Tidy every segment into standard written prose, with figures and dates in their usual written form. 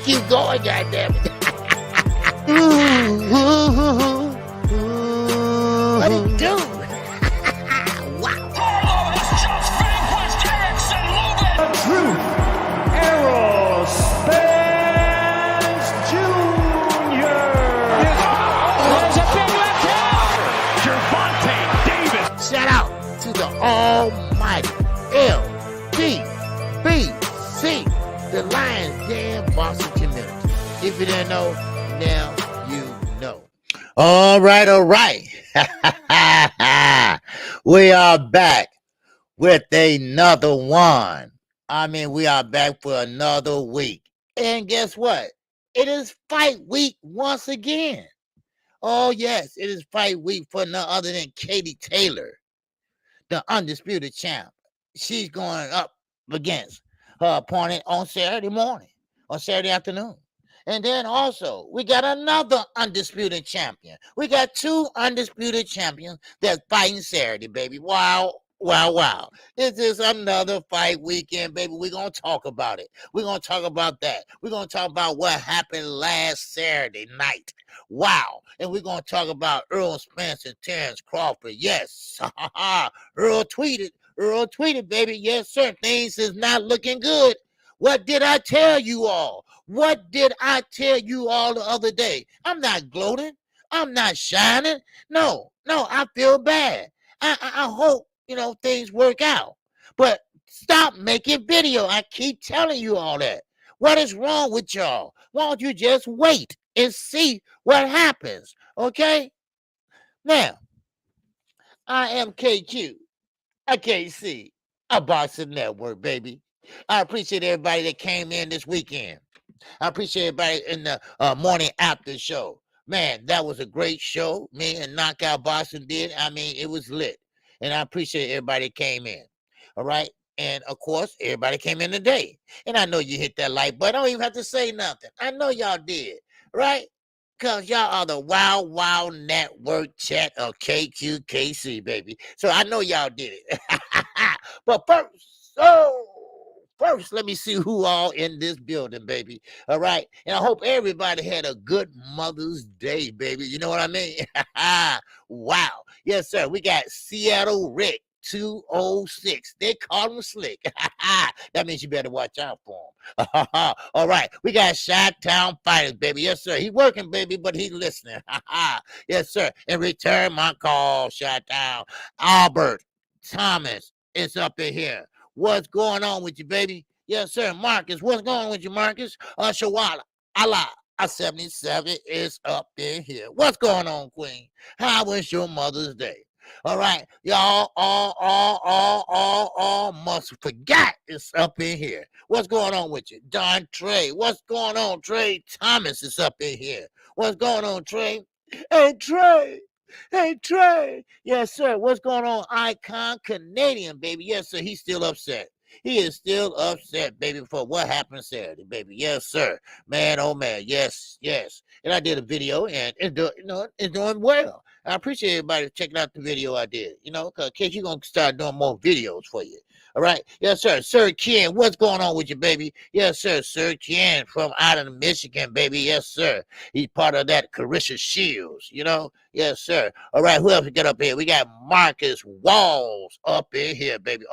keep going, goddammit. What it do? Wow. Harlow has just vanquished Erickson Lubin. The Truth, Errol Spence Jr. There's a big left hand. Gervonta Davis. Shout out to the almighty LBBC, the Lions Den Boston community. If you didn't know, now you know. All right. We are back with another one. We are back for another week. And guess what? It is fight week once again. Oh, yes, it is fight week for none other than Katie Taylor, the undisputed champ. She's going up against her opponent on Saturday afternoon. And then also, we got another undisputed champion. We got two undisputed champions that's fighting Saturday, baby. Wow. This is another fight weekend, baby. We're going to talk about it. We're going to talk about that. We're going to talk about what happened last Saturday night. Wow. And we're going to talk about Errol Spence and Terrence Crawford. Yes. Earl tweeted, baby. Yes, sir. Things is not looking good. What did I tell you all? What did I tell you all the other day? I'm not gloating. I'm not shining. No, I feel bad. I hope, things work out. But stop making video. I keep telling you all that. What is wrong with y'all? Why don't you just wait and see what happens? Okay? Now, I am KQKC, a Boxing Network, baby. I appreciate everybody that came in this weekend. I appreciate everybody in the morning after show. Man, that was a great show. Me and Knockout Boxing did. It was lit. And I appreciate everybody that came in. All right? And, of course, everybody came in today. And I know you hit that like button. I don't even have to say nothing. I know y'all did. Right? Because y'all are the Wild Network chat of KQKC, baby. So I know y'all did it. But first, let me see who all in this building, baby. All right? And I hope everybody had a good Mother's Day, baby. You know what I mean? Wow. Yes, sir. We got Seattle Rick 206. They call him Slick. That means you better watch out for him. All right. We got Chi-Town Fighters, baby. Yes, sir. He working, baby, but he listening. Yes, sir. And return my call, Chi-Town. Albert Thomas is up in here. What's going on with you, baby? Yes, sir. Marcus, what's going on with you, Marcus? Shawala, Allah, 77 is up in here. What's going on, Queen? How was your Mother's Day? All right, y'all all must forgot it's up in here. What's going on with you? Don Trey, what's going on? Trey Thomas is up in here. What's going on, Trey? Hey, Trey. Yes, sir. What's going on? Icon Canadian, baby. Yes, sir. He's still upset. He is still upset, baby, for what happened Saturday, baby. Yes, sir. Man, oh, man. Yes. And I did a video, and it's doing well. I appreciate everybody checking out the video I did, because in case you're going to start doing more videos for you. All right? Yes, sir. Sir Ken, what's going on with you, baby? Yes, sir. Sir Ken from out of Michigan, baby. Yes, sir. He's part of that Carissa Shields, Yes, sir. All right, who else we got up here? We got Marcus Walls up in here, baby.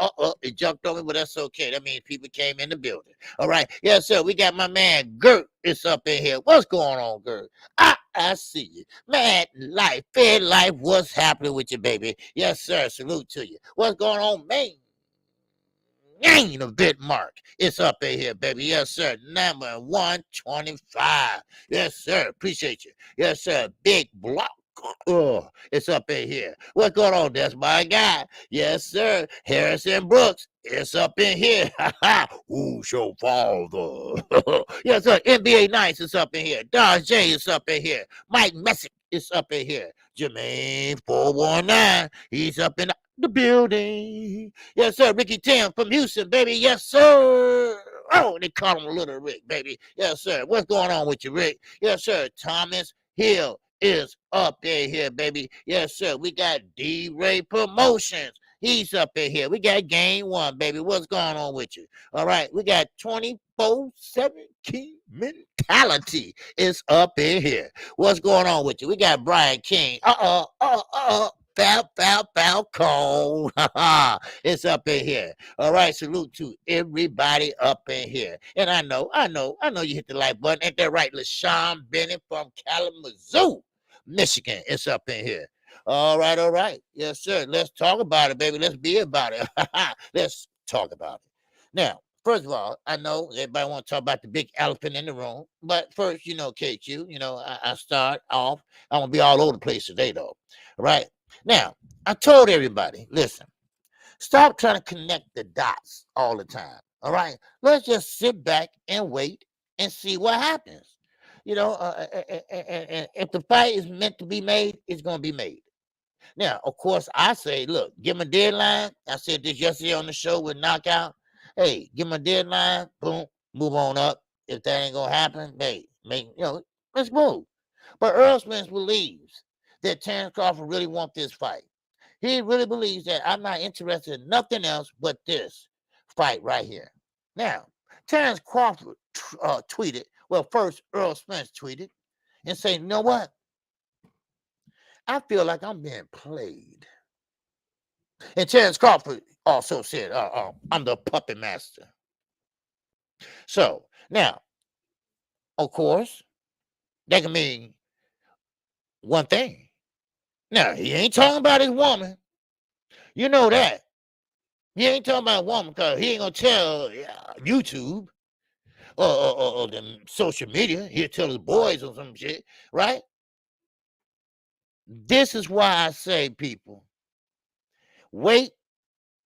It jumped on me, but that's okay. That means people came in the building. All right. Yes, sir. We got my man Gert is up in here. What's going on, Gert? I see you. Man, fair life, what's happening with you, baby? Yes, sir. Salute to you. What's going on, man? A bit mark. It's up in here, baby. Yes, sir. Number 125. Yes, sir. Appreciate you. Yes, sir. Big block. Oh, it's up in here. What's going on? That's my guy. Yes, sir. Harrison Brooks. It's up in here. Who's your father? Yes, sir. NBA Nice is up in here. Don J is up in here. Mike Messick is up in here. Jermaine 419. He's up in the building. Yes, sir. Ricky Tim from Houston, baby. Yes, sir. Oh, they call him Little Rick, baby. Yes, sir. What's going on with you, Rick? Yes, sir. Thomas Hill is up in here, baby. Yes, sir. We got D-Ray Promotions. He's up in here. We got game one, baby. What's going on with you? All right. We got 24/7 King mentality is up in here. What's going on with you? We got Brian King. Foul cone. It's up in here. All right. Salute to everybody up in here. And I know you hit the like button. Ain't that right? LaShawn Bennett from Kalamazoo, Michigan. It's up in here. All right. Yes, sir. Let's talk about it, baby. Let's be about it. Let's talk about it. Now, first of all, I know everybody want to talk about the big elephant in the room, but first, KQ, I start off. I'm going to be all over the place today, though. All right. Now, I told everybody, listen, stop trying to connect the dots all the time. All right. Let's just sit back and wait and see what happens. And if the fight is meant to be made, it's going to be made. Now, of course, I say, look, give him a deadline. I said this yesterday on the show with Knockout. Hey, give him a deadline. Boom, move on up. If that ain't going to happen, hey, let's move. But Earl Spence believes that Terrence Crawford really wants this fight. He really believes that I'm not interested in nothing else but this fight right here. Now, Terrence Crawford tweeted, well, first Earl Spence tweeted and said, you know what? I feel like I'm being played. And Terrence Crawford also said, I'm the puppet master. So, now, of course, that can mean one thing. Now, he ain't talking about his woman. You know that. He ain't talking about a woman because he ain't going to tell YouTube or the social media. He'll tell his boys or some shit, right? This is why I say, people, wait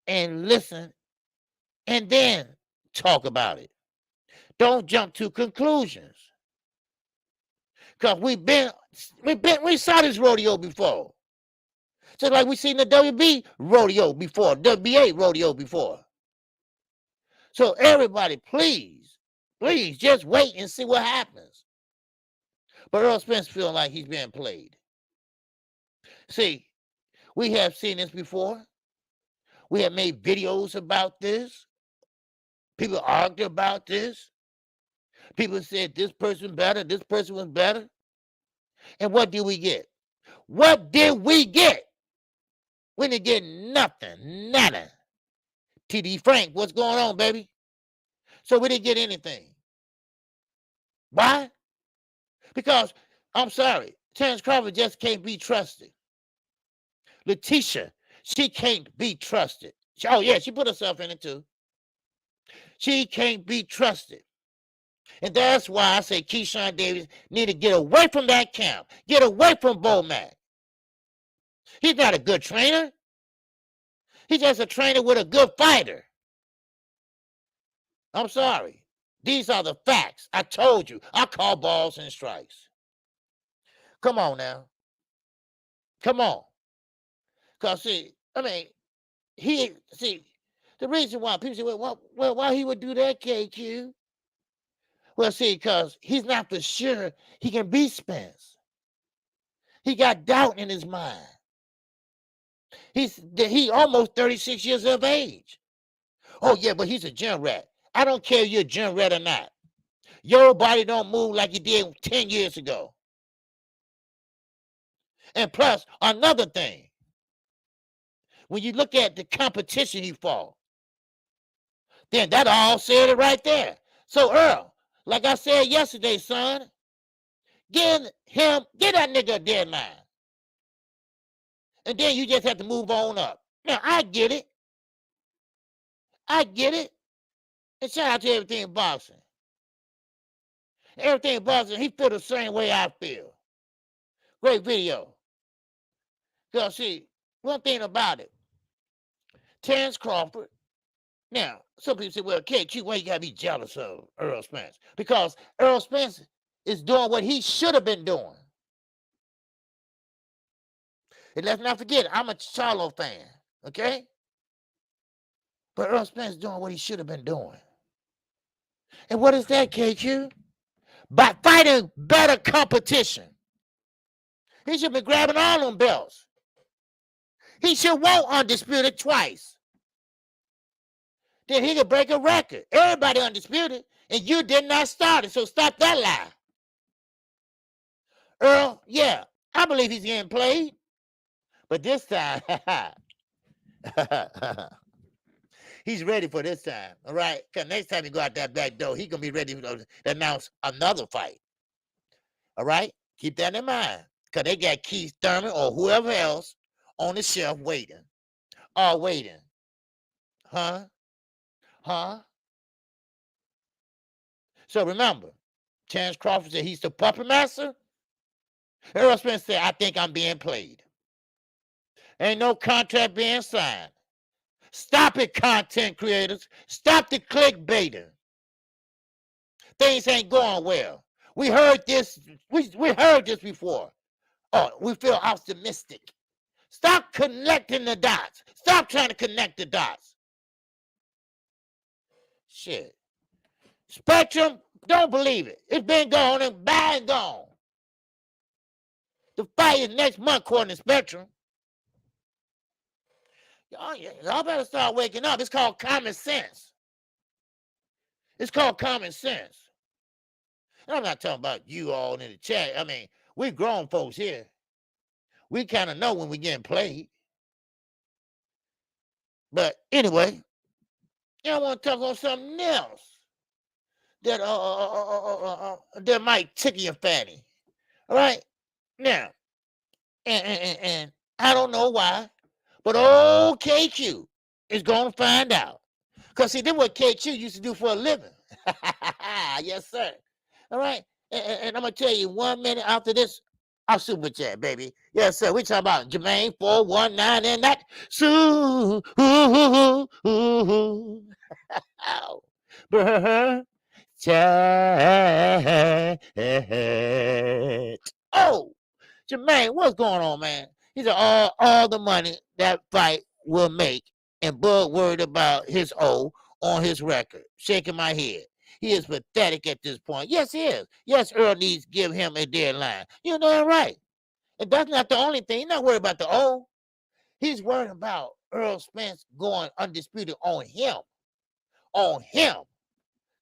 and listen and then talk about it. Don't jump to conclusions. Because we saw this rodeo before. Just like we seen the WB rodeo before, WBA rodeo before. So everybody, please, just wait and see what happens. But Earl Spence feels like he's being played. See, we have seen this before. We have made videos about this. People argue about this. People said this person better, this person was better. And what did we get? What did we get? We didn't get nothing, nada. TD Frank, what's going on, baby? So we didn't get anything. Why? Because, I'm sorry, Terrence Crawford just can't be trusted. Letitia, she can't be trusted. She put herself in it too. She can't be trusted. And that's why I say Keyshawn Davis need to get away from that camp. Get away from Bomac. He's not a good trainer. He's just a trainer with a good fighter. I'm sorry. These are the facts. I told you. I call balls and strikes. Come on now. Come on. Because, the reason why people say, well, why he would do that, KQ? Well, because he's not for sure he can beat Spence. He got doubt in his mind. He almost 36 years of age. Oh, yeah, but he's a gym rat. I don't care if you're a gym rat or not. Your body don't move like it did 10 years ago. And plus, another thing, when you look at the competition he fought, then that all said it right there. So, Earl, like I said yesterday, son, give that nigga a deadline. And then you just have to move on up. Now, I get it. And shout out to Everything in Boxing. Everything in Boxing, he feel the same way I feel. Great video. Because, one thing about it, Terrence Crawford, now, some people say, well, KQ, why you got to be jealous of Earl Spence? Because Earl Spence is doing what he should have been doing. And let's not forget, I'm a Charlo fan, okay? But Earl Spence is doing what he should have been doing. And what is that, KQ? By fighting better competition. He should be grabbing all them belts. He should want undisputed twice. Then he could break a record. Everybody undisputed, and you did not start it, so stop that lie. Earl, yeah, I believe he's getting played, but this time, he's ready for this time, all right? Because next time he go out that back door, he's going to be ready to announce another fight, all right? Keep that in mind, because they got Keith Thurman or whoever else on the shelf waiting. All waiting. Huh? So remember, Terrence Crawford said he's the puppet master. Errol Spence said, I think I'm being played. Ain't no contract being signed. Stop it, content creators. Stop the clickbaiting. Things ain't going well. We heard this. We heard this before. Oh, we feel optimistic. Stop connecting the dots. Stop trying to connect the dots. Shit. Spectrum, don't believe it. It's been gone and by and gone. The fight is next month, according to Spectrum. Y'all better start waking up. It's called common sense. It's called common sense. And I'm not talking about you all in the chat. I mean, we grown folks here. We kind of know when we're getting played. But anyway, I want to talk on something else that that might tickle your fanny. All right? Now, and I don't know why, but old KQ is going to find out. Because, see, this is what KQ used to do for a living. Yes, sir. All right? And I'm going to tell you 1 minute after this, I'll super chat, baby. Yes, sir. We talking about Jermaine 419 and that. Oh, Jermaine, what's going on, man? He said all the money that fight will make, and Bud worried about his O on his record. Shaking my head. He is pathetic at this point. Yes, he is. Yes, Earl needs to give him a deadline. You're damn right. And that's not the only thing. He's not worried about the O. He's worried about Earl Spence going undisputed on him. On him.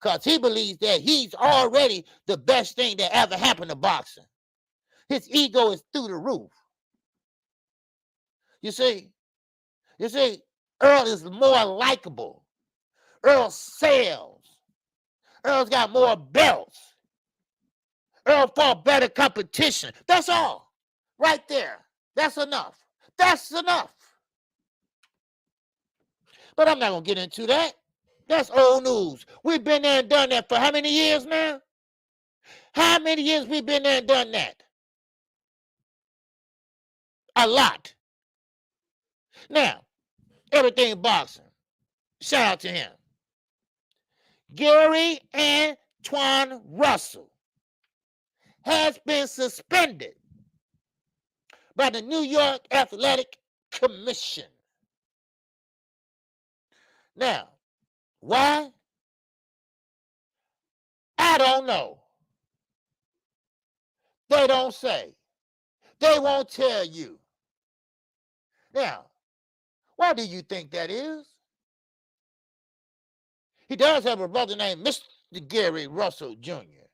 Because he believes that he's already the best thing that ever happened to boxing. His ego is through the roof. You see, Earl is more likable. Earl sells. Earl's got more belts. Earl fought better competition. That's all. Right there. That's enough. That's enough. But I'm not going to get into that. That's old news. We've been there and done that for how many years now? How many years we've been there and done that? A lot. Now, everything boxing. Shout out to him. Gary Antoine Russell has been suspended by the New York Athletic Commission. Now, why? I don't know. They don't say. They won't tell you. Now, why do you think that is? He does have a brother named Mr. Gary Russell Jr.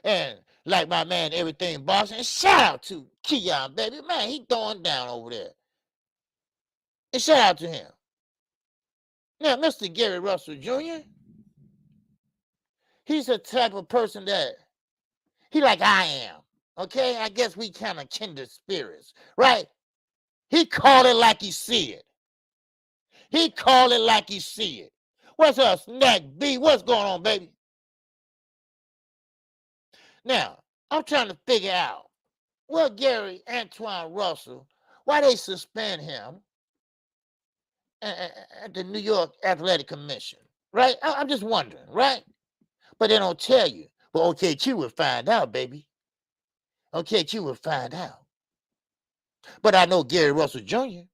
And like my man, Everything Boxing, shout out to Keon, baby. Man, he throwing down over there. And shout out to him. Now, Mr. Gary Russell Jr., he's the type of person that he like I am. Okay? I guess we kind of kindred spirits, right? He call it like he see it. He call it like he see it. What's up, Snack B? What's going on, baby? Now, I'm trying to figure out, well, Gary Antoine Russell, why they suspend him at the New York Athletic Commission, right? I'm just wondering, right? But they don't tell you. But OKQ will find out, baby. OKQ will find out. But I know Gary Russell Jr.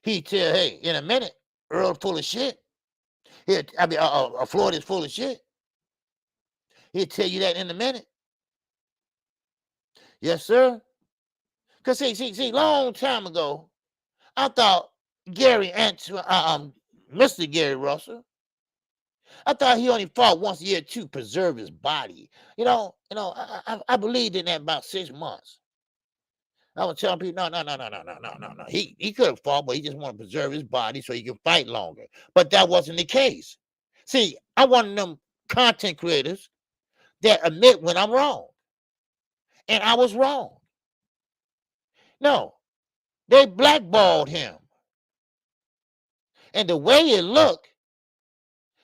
He tell, hey, in a minute, Earl full of shit. Florida's full of shit. He'll tell you that in a minute. Yes, sir. Because see, long time ago, I thought Gary Antoine, Mr. Gary Russell, I thought he only fought once a year to preserve his body. I believed in that about 6 months. I was telling people, no. He could have fought, but he just wanted to preserve his body so he can fight longer. But that wasn't the case. See, I'm one of them content creators that admit when I'm wrong. And I was wrong. No, they blackballed him. And the way it looked,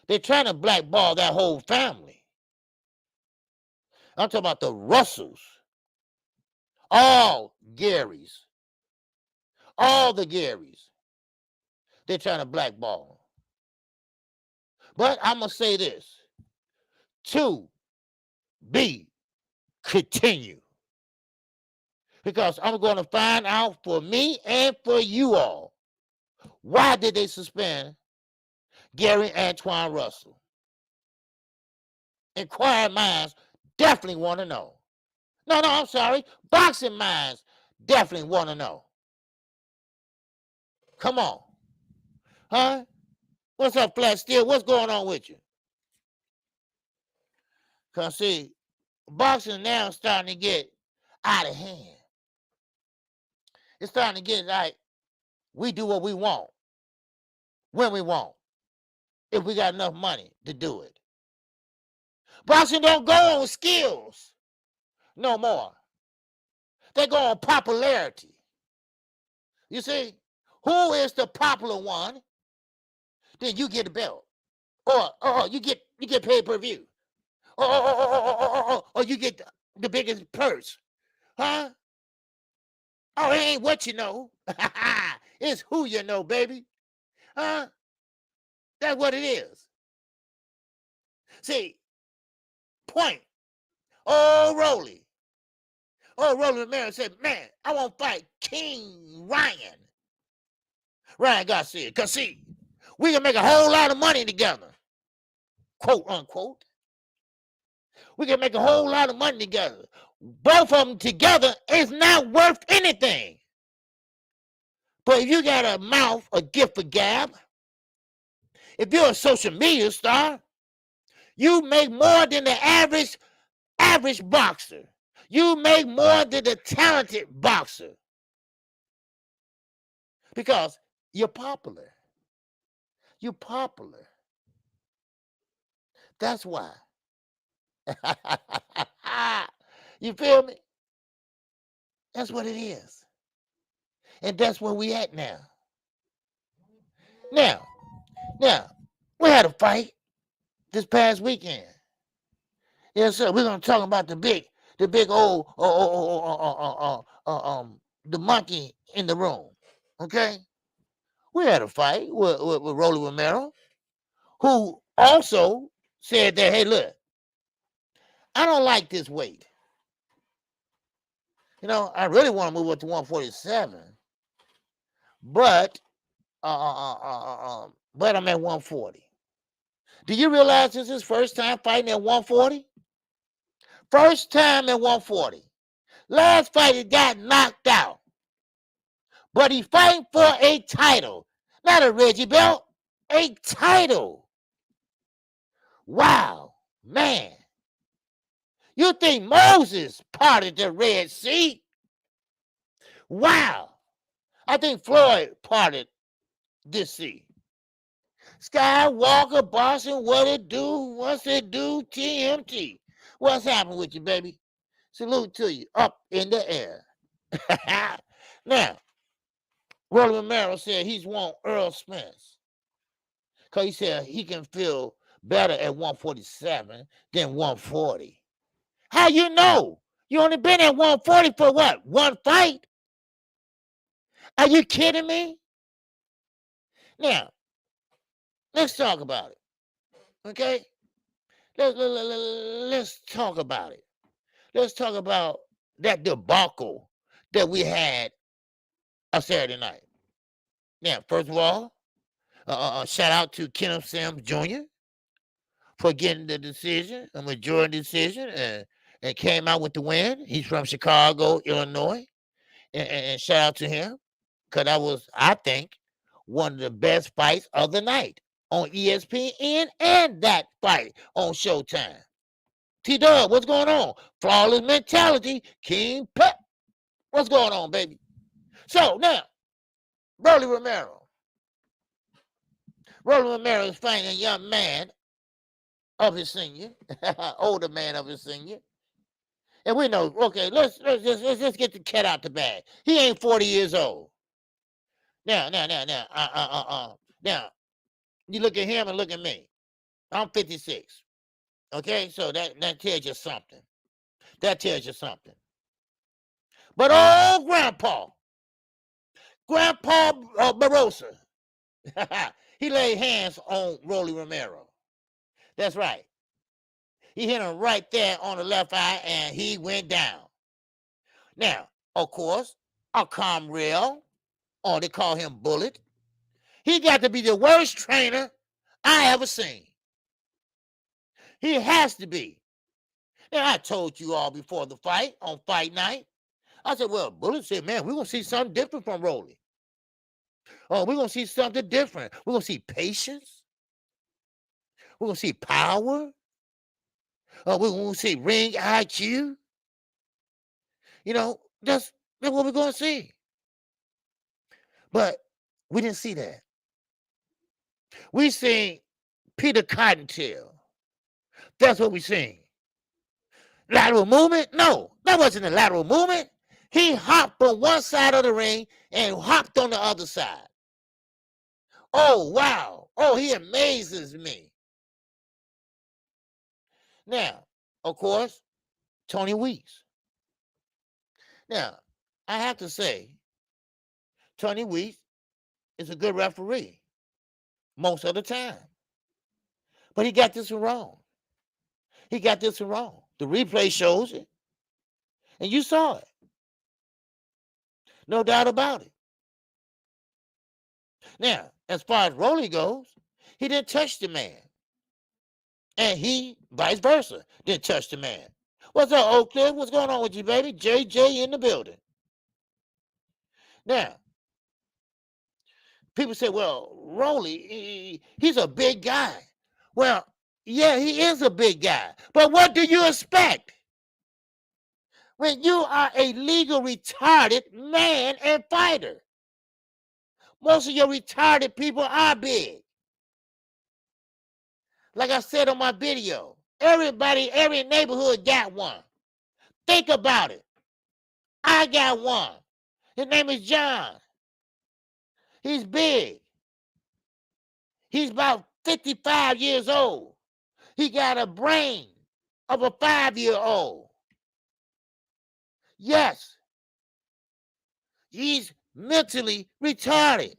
they're trying to blackball that whole family. I'm talking about the Russells. All Garys. All the Garys. They're trying to blackball. But I'm going to say this. To be continue. Because I'm going to find out for me and for you all, why did they suspend Gary Antoine Russell? Inquiring minds definitely want to know. No, I'm sorry. Boxing minds definitely want to know. Come on. Huh? What's up, Flat Steel? What's going on with you? Because, see, boxing now is starting to get out of hand. It's starting to get like we do what we want, when we want, if we got enough money to do it. Boxing don't go on skills no more. They go on popularity. You see, who is the popular one? Then you get a belt, or you get pay-per-view, or you get the biggest purse, huh? Oh, it ain't what you know. It's who you know, baby. Huh? That's what it is. See, point. Rolly Romero said, man, I want to fight King Ryan Garcia. Because, see, we can make a whole lot of money together. Quote, unquote. We can make a whole lot of money together. Both of them together is not worth anything. But if you got a mouth, a gift for gab, if you're a social media star, you make more than the average boxer. You make more than the talented boxer. Because you're popular. You're popular. That's why. You feel me? That's what it is. And that's where we at now. Now, we had a fight this past weekend. Yes, sir. We're gonna talk about the big old the monkey in the room. Okay? We had a fight with Rolly Romero, who also said that, hey, look, I don't like this weight. I really want to move up to 147, but I'm at 140. Do you realize this is his first time fighting at 140? First time at 140. Last fight, he got knocked out. But he's fighting for a title. Not a Reggie belt, a title. Wow, man. You think Moses parted the Red Sea? Wow. I think Floyd parted this sea. Skywalker, Boston, what it do? What's it do? TMT. What's happening with you, baby? Salute to you. Up in the air. Now, Rolly Romero said he's want Earl Spence. Because he said he can feel better at 147 than 140. How you know? You only been at 140 for what? One fight? Are you kidding me? Now, let's talk about it. Okay? Let's talk about it. Let's talk about that debacle that we had on Saturday night. Now, first of all, shout out to Kenneth Sims Jr. for getting the decision, a majority decision, and came out with the win. He's from Chicago, Illinois. And shout out to him, because that was, I think, one of the best fights of the night on ESPN, and that fight on Showtime. T-Dub, what's going on? Flawless mentality, King Pep. What's going on, baby? So now, Rolly Romero. Rolly Romero is fighting a young man of his senior, older man of his senior. And we know, okay, let's just get the cat out the bag. He ain't 40 years old. Now, you look at him and look at me. I'm 56. Okay, so that tells you something. That tells you something. But old Grandpa Barossa, he laid hands on Rolly Romero. That's right. He hit him right there on the left eye, and he went down. Now, of course, our Morrell, or they call him Bullet, he got to be the worst trainer I ever seen. He has to be. Now, I told you all before the fight, on fight night, I said, well, Bullet said, man, we're going to see something different from Rolly. Oh, we're going to see something different. We're going to see patience. We're going to see power. We're going to see ring IQ. You know, that's what we're going to see. But we didn't see that. We seen Peter Cottontail. That's what we seen. Lateral movement? No, that wasn't a lateral movement. He hopped on one side of the ring and hopped on the other side. Oh, wow. Oh, he amazes me. Now, of course, Tony Weeks. Now, I have to say, Tony Weeks is a good referee most of the time. But he got this one wrong. He got this one wrong. The replay shows it. And you saw it. No doubt about it. Now, as far as Rolly goes, he didn't touch the man. And he, vice versa, didn't touch the man. What's up, Oak Cliff? What's going on with you, baby? JJ in the building. Now, people say, well, Rolly, he's a big guy. Well, yeah, he is a big guy. But what do you expect? When you are a legal retarded man and fighter. Most of your retarded people are big. Like I said on my video, everybody, every neighborhood got one. Think about it. I got one. His name is John. He's big. He's about 55 years old. He got a brain of a 5-year-old. Yes. He's mentally retarded.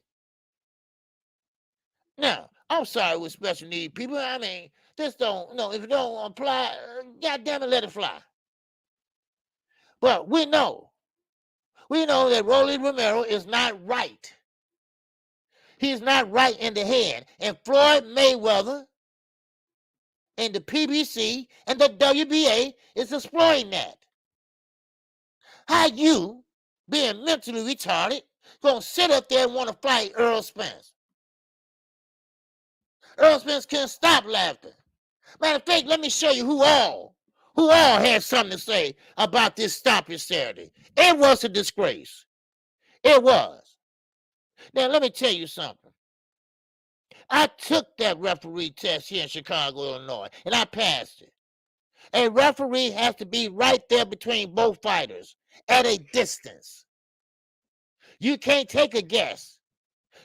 Now, I'm sorry with special needs people. I mean, this don't, no, if it don't apply, goddamn it, let it fly. But we know that Rolly Romero is not right. He's not right in the head. And Floyd Mayweather and the PBC and the WBA is exploiting that. How you, being mentally retarded, gonna sit up there and want to fight Earl Spence? Earl Spence couldn't stop laughing. Matter of fact, let me show you who all had something to say about this stoppage Saturday. It was a disgrace. It was. Now, let me tell you something. I took that referee test here in Chicago, Illinois, and I passed it. A referee has to be right there between both fighters at a distance. You can't take a guess.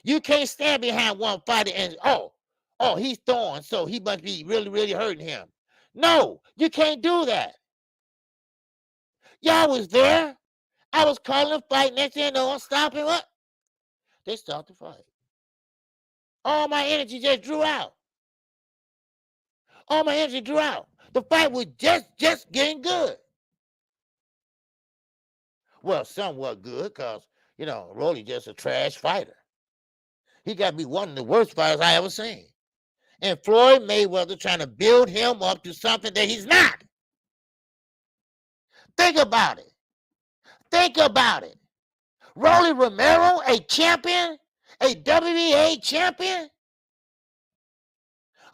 You can't stand behind one fighter and, oh, he's throwing, so he must be really, really hurting him. No, you can't do that. Y'all was there. I was calling a fight. Next thing you know, I'm stopping. What? They stopped the fight. All my energy just drew out. All my energy drew out. The fight was just getting good. Well, somewhat good, because, you know, Rolly just a trash fighter. He got to be one of the worst fighters I ever seen. And Floyd Mayweather trying to build him up to something that he's not. Think about it. Think about it. Rolly Romero, a champion, a WBA champion.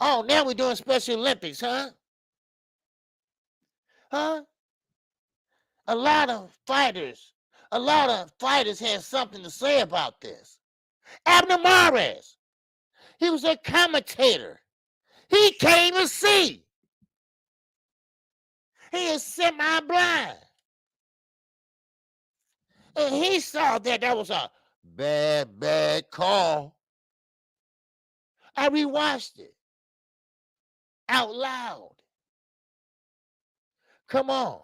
Oh, now we're doing Special Olympics, huh? Huh? A lot of fighters had something to say about this. Abner Mares, he was a commentator. He came to see. He is semi-blind. And he saw that was a bad call. I rewatched it out loud. Come on.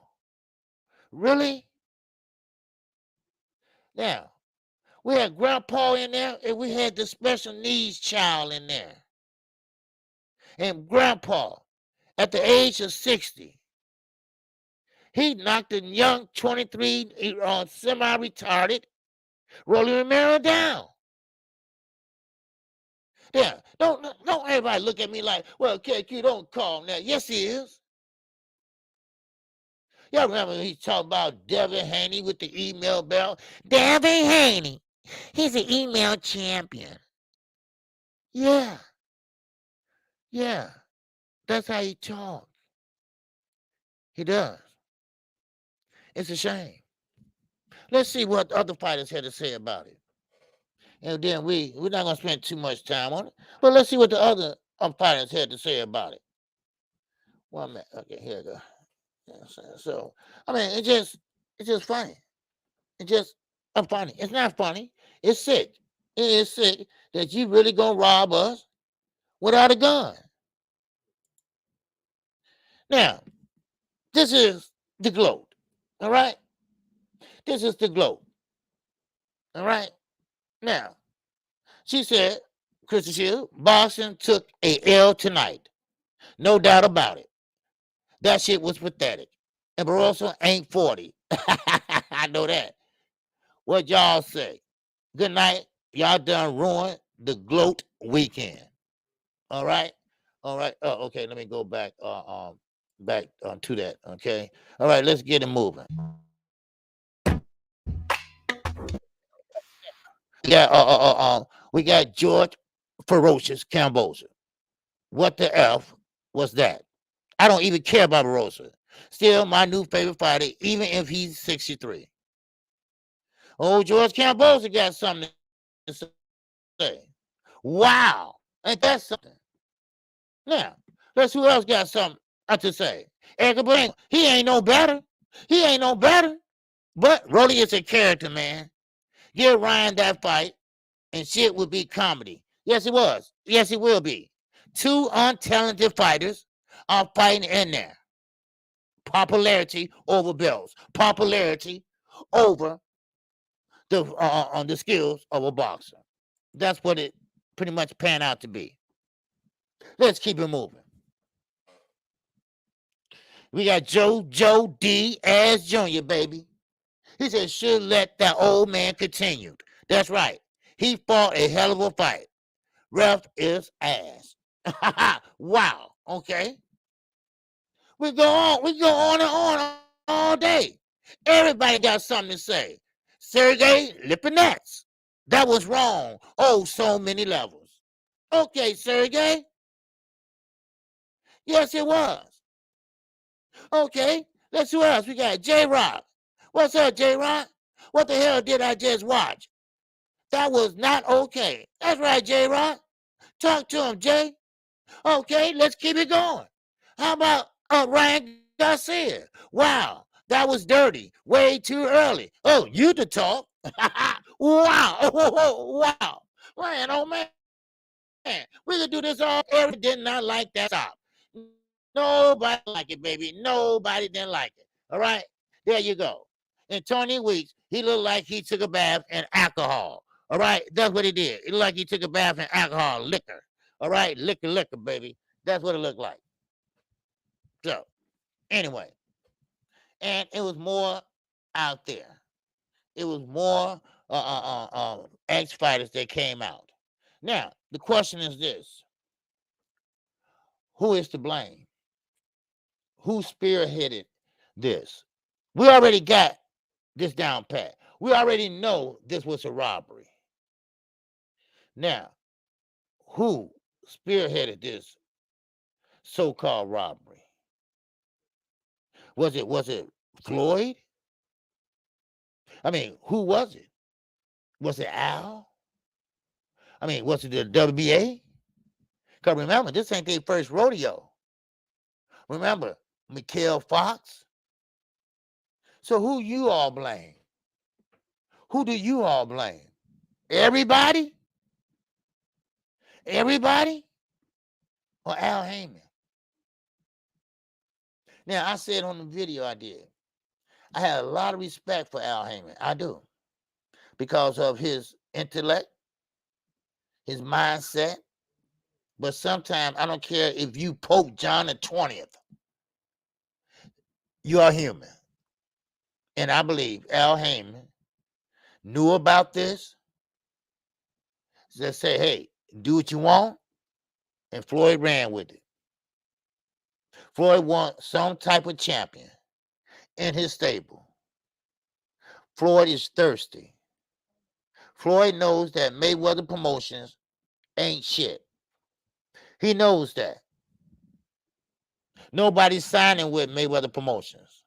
Really? Now, we had Grandpa in there, and we had the special needs child in there. And Grandpa, at the age of 60, he knocked a young 23 semi-retarded Rolly Romero down. Yeah, don't everybody look at me like, well, KQ, don't call him that. Yes, he is. Y'all remember he talked about Devin Haney with the email bell? Devin Haney, he's an email champion. Yeah, that's how he talks. He does. It's a shame. Let's see what other fighters had to say about it. And then we're not going to spend too much time on it, but let's see what the other fighters had to say about it. 1 minute. Okay, here we go. So, I mean, it's just funny. It's just funny. It's not funny. It's sick. It is sick that you really gonna rob us without a gun. Now, this is the GLOAT. All right? This is the GLOAT. All right? Now, she said, Krista Shield, boxing took a L tonight. No doubt about it. That shit was pathetic. And Barroso ain't 40. I know that. What y'all say? Good night. Y'all done ruined the GLOAT weekend. All right? All right. Oh, okay. Let me go back back to that. Okay. All right, let's get it moving. Yeah, we got George Ferocious Cambosa. What the F was that? I don't even care about Barroso. Still my new favorite fighter, even if he's 63. Oh, George Cambosa got something to say. Wow. Ain't that something? Now, let's see who else got something to say. Eric Bling, he ain't no better. He ain't no better. But Rolly is a character, man. Give Ryan that fight, and shit would be comedy. Yes, it was. Yes, it will be. Two untalented fighters are fighting in there. Popularity over belts. Popularity over the skills of a boxer. That's what it pretty much panned out to be. Let's keep it moving. We got Joe Diaz Jr., baby. He said, should let that old man continue. That's right. He fought a hell of a fight. Ref is ass. Wow. Okay. We go on and on all day. Everybody got something to say. Sergey Lipinets. That was wrong. Oh, so many levels. Okay, Sergey. Yes, it was. Okay, let's see what else we got. J-Rock. What's up, J-Rock? What the hell did I just watch? That was not okay. That's right, J-Rock. Talk to him, Jay. Okay, let's keep it going. How about Ryan Garcia? Wow, that was dirty. Way too early. Oh, you to talk? Wow. Wow. Man, oh man. We could do this all. Everyone did not like that stop. Nobody liked it, baby. Nobody didn't like it. All right? There you go. And Tony Weeks, he looked like he took a bath in alcohol. All right? That's what he did. It looked like he took a bath in alcohol, liquor. All right? Liquor, baby. That's what it looked like. So, anyway. And it was more out there. It was more ex-fighters that came out. Now, the question is this. Who is to blame? Who spearheaded this? We already got this down pat. We already know this was a robbery. Now, who spearheaded this so-called robbery? Was it Floyd? I mean, who was it? Was it Al? I mean, was it the WBA? Because remember, this ain't their first rodeo. Remember, Mikael Fox? So who you all blame? Who do you all blame? Everybody? Everybody? Or Al Heyman? Now, I said on the video I did, I had a lot of respect for Al Heyman. I do. Because of his intellect, his mindset. But sometimes I don't care if you Pope John the 20th. You are human. And I believe Al Heyman knew about this. Just say, hey, do what you want. And Floyd ran with it. Floyd wants some type of champion in his stable. Floyd is thirsty. Floyd knows that Mayweather Promotions ain't shit. He knows that. Nobody's signing with Mayweather Promotions.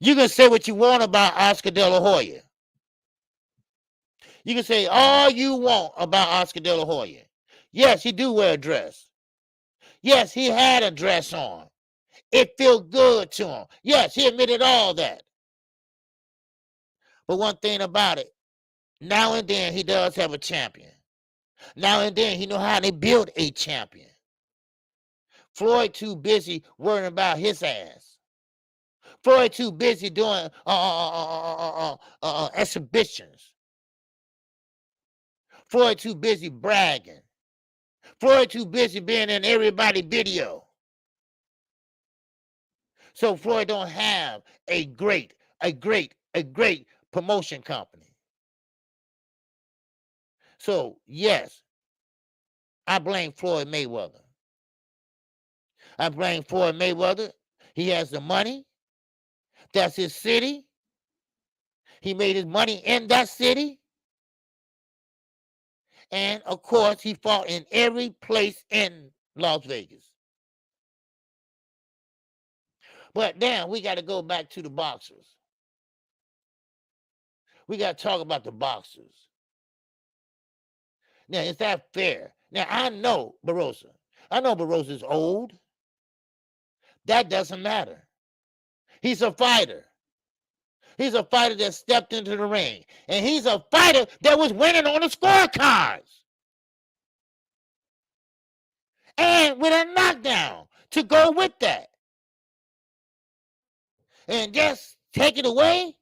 You can say what you want about Oscar De La Hoya. You can say all you want about Oscar De La Hoya. Yes, he do wear a dress. Yes, he had a dress on. It felt good to him. Yes, he admitted all that. But one thing about it, now and then he does have a champion. Now and then he know how to build a champion. Floyd too busy worrying about his ass. Floyd too busy doing exhibitions. Floyd too busy bragging. Floyd too busy being in everybody's video. So Floyd don't have a great promotion company. So yes, I blame Floyd Mayweather. I blame Floyd Mayweather. He has the money. That's his city. He made his money in that city. And of course, he fought in every place in Las Vegas. But now we got to go back to the boxers. We got to talk about the boxers. Now, is that fair? Now, I know Barroso. I know Barroso's old. That doesn't matter. He's a fighter. He's a fighter that stepped into the ring. And he's a fighter that was winning on the scorecards. And with a knockdown to go with that. And just take it away?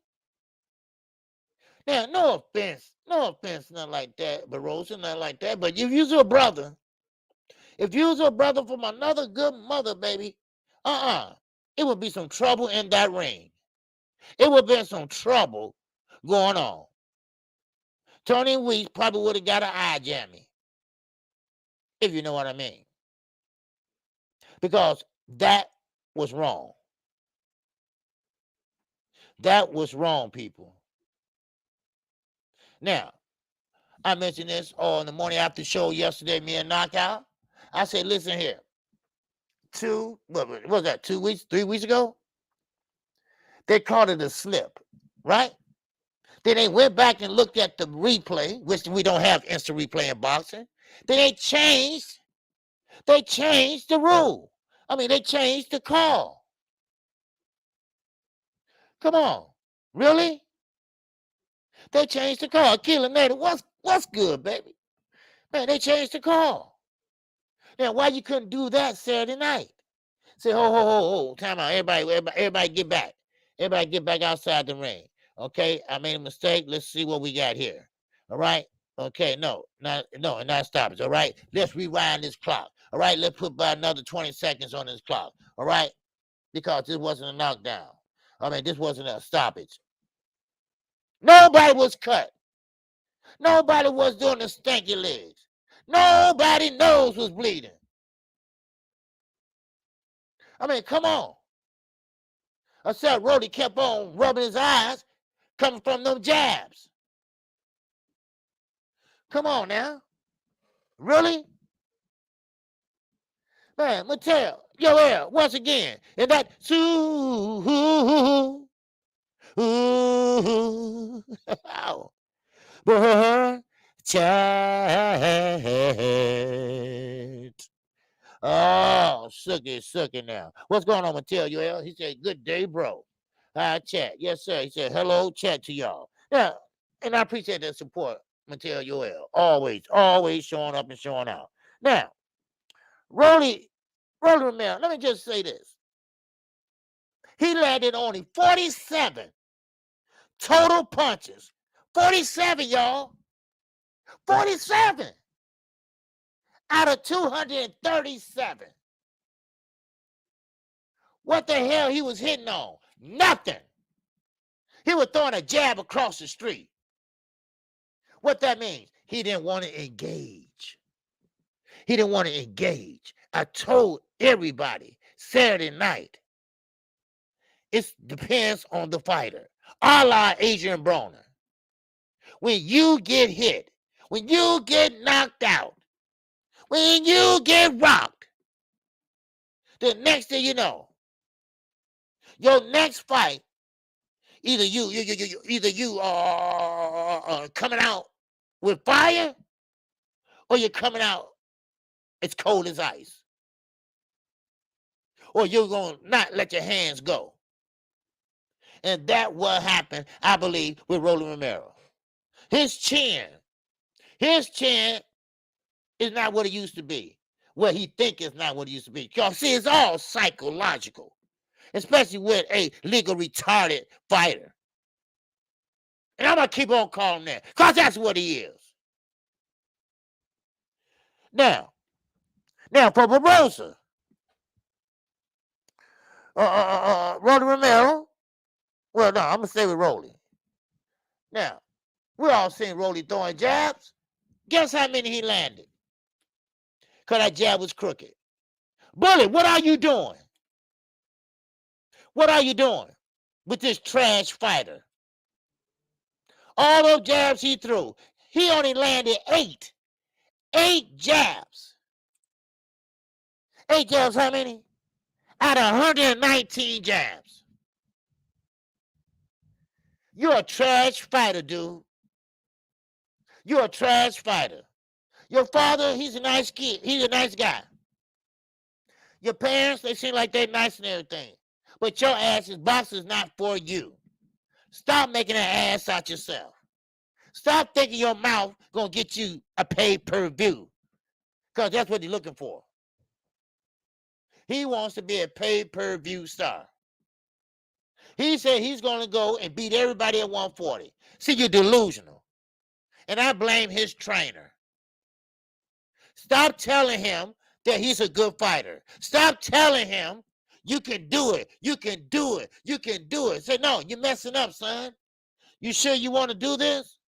Now, no offense, nothing like that, Barroso, nothing like that. But if you're a brother, from another good mother, baby, it would be some trouble in that ring. It would be some trouble going on. Tony Weeks probably would have got an eye jammy, if you know what I mean. Because that was wrong. That was wrong, people. Now, I mentioned this on the morning after show yesterday, me and Knockout. I said, listen here. 2 weeks, 3 weeks ago? They called it a slip, right? Then they went back and looked at the replay, which we don't have instant replay in boxing. Then they changed the rule. I mean, they changed the call. Come on. Really? They changed the call. Killer Nader, what's good, baby? Man, they changed the call. Now, why you couldn't do that Saturday night? Say, ho, time out. Everybody get back. Everybody get back outside the ring. Okay, I made a mistake. Let's see what we got here. All right? Okay, no, not stoppage. All right? Let's rewind this clock. All right, let's put about another 20 seconds on this clock. All right? Because this wasn't a knockdown. I mean, this wasn't a stoppage. Nobody was cut. Nobody was doing the stanky legs. Nobody nose was bleeding. I mean, come on. Except Rody kept on rubbing his eyes coming from them jabs. Come on now. Really? Man, Mattel, Yoel, once again, and that but child. Oh, sucky now. What's going on, Mattel, Yoel? He said, good day, bro. Chat. Yes, sir. He said, hello, chat to y'all. Yeah, and I appreciate the support, Mattel, Yoel. Always showing up and showing out. Now, Rolly Romero, let me just say this. He landed only 47 total punches. 47, y'all. 47 out of 237. What the hell he was hitting on? Nothing. He was throwing a jab across the street. What that means? He didn't want to engage. He didn't want to engage. I told everybody Saturday night, it depends on the fighter. A la Adrian Broner. When you get hit, when you get knocked out, when you get rocked, the next thing you know, your next fight, either you are coming out with fire, or you're coming out as cold as ice, or you're gonna not let your hands go. And that what happened, I believe, with Rolly Romero. His chin is not what it used to be. What he think is not what it used to be. Y'all see, it's all psychological, especially with a legal retarded fighter. And I'm gonna keep on calling that, because that's what he is. Now for Barbosa, Rolly Romero. Well, no, I'm gonna stay with Rolly. Now, we all seen Rolly throwing jabs. Guess how many he landed? Because that jab was crooked. Bully, what are you doing? What are you doing with this trash fighter? All those jabs he threw, he only landed 8. 8 jabs. 8 jabs, how many? Out of 119 jabs. You're a trash fighter, dude. You're a trash fighter. Your father, he's a nice kid. He's a nice guy. Your parents, they seem like they're nice and everything. But your ass is boxing not for you. Stop making an ass out yourself. Stop thinking your mouth gonna get you a pay-per-view. Because that's what he's looking for. He wants to be a pay-per-view star. He said he's gonna go and beat everybody at 140. See, you're delusional. And I blame his trainer. Stop telling him that he's a good fighter. Stop telling him you can do it. You can do it. You can do it. Say, no, you're messing up, son. You sure you want to do this?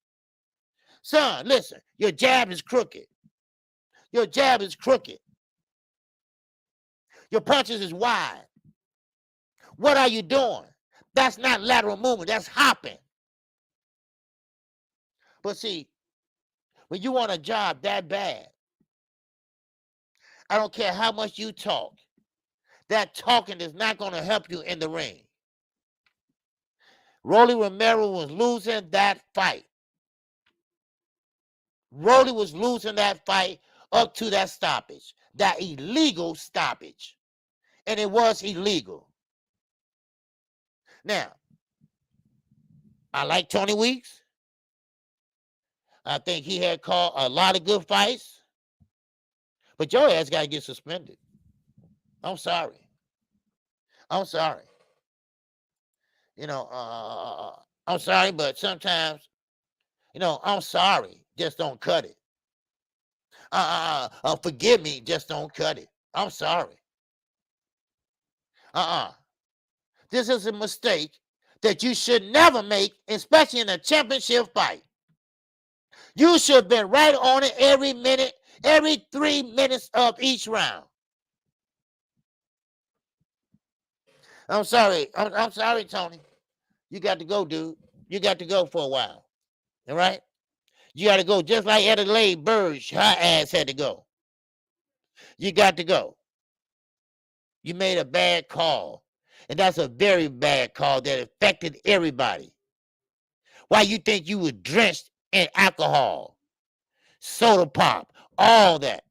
Son, listen, your jab is crooked. Your jab is crooked. Your punches is wide. What are you doing? That's not lateral movement. That's hopping. But see, when you want a job that bad, I don't care how much you talk. That talking is not going to help you in the ring. Rolly Romero was losing that fight. Rolly was losing that fight up to that stoppage, that illegal stoppage. And it was illegal. Now, I like Tony Weeks. I think he had called a lot of good fights. But your ass got to get suspended. I'm sorry. I'm sorry. You know, I'm sorry, but sometimes, you know, I'm sorry. Just don't cut it. Forgive me, just don't cut it. I'm sorry. This is a mistake that you should never make, especially in a championship fight. You should have been right on it every minute, every 3 minutes of each round. I'm sorry. I'm sorry, Tony. You got to go, dude. You got to go for a while. All right? You got to go just like Adelaide Burge. Her ass had to go. You got to go. You made a bad call. And that's a very bad call that affected everybody. Why you think you were drenched in alcohol, soda pop, all that?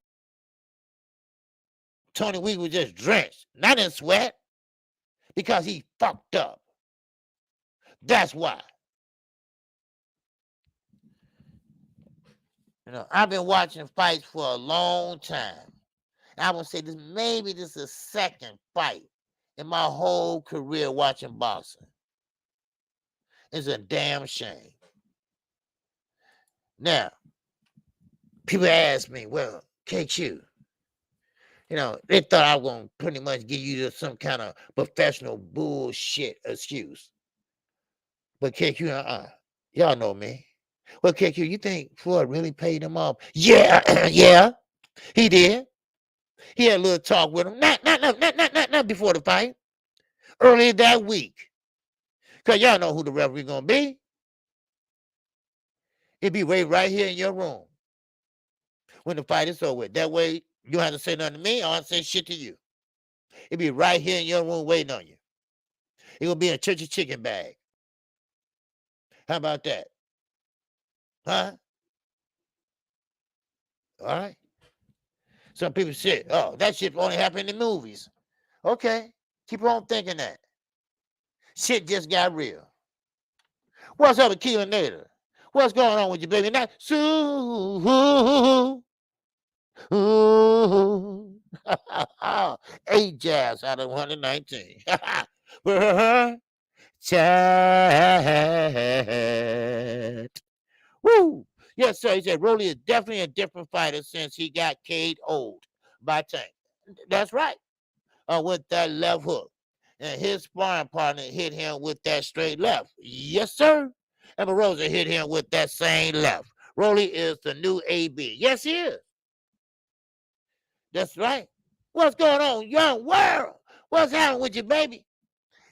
Tony Weaver was just drenched, not in sweat, because he fucked up. That's why. You know, I've been watching fights for a long time. I would say this is the second fight in my whole career watching boxing. It's a damn shame. Now, people ask me, well, KQ, you know, they thought I was going to pretty much give you some kind of professional bullshit excuse. But KQ, y'all know me. Well, KQ, you think Floyd really paid him off? Yeah, yeah, he did. He had a little talk with him, not before the fight, earlier that week. Because y'all know who the referee going to be. He'll be right here in your room when the fight is over. That way, you don't have to say nothing to me. I don't say shit to you. He'll be right here in your room waiting on you. He's going to be in a church chicken bag. How about that? Huh? All right. Some people say, oh, that shit only happened in movies. Okay. Keep on thinking that. Shit just got real. What's up with Keelan Nader? What's going on with you, baby? Now, eight jabs out of 119. Chat. Woo! Yes, sir. He said Rolly is definitely a different fighter since he got KO'd by Tank. That's right. With that left hook. And his sparring partner hit him with that straight left. Yes, sir. And Rosa hit him with that same left. Rolly is the new AB. Yes, he is. That's right. What's going on, young world? What's happening with you, baby?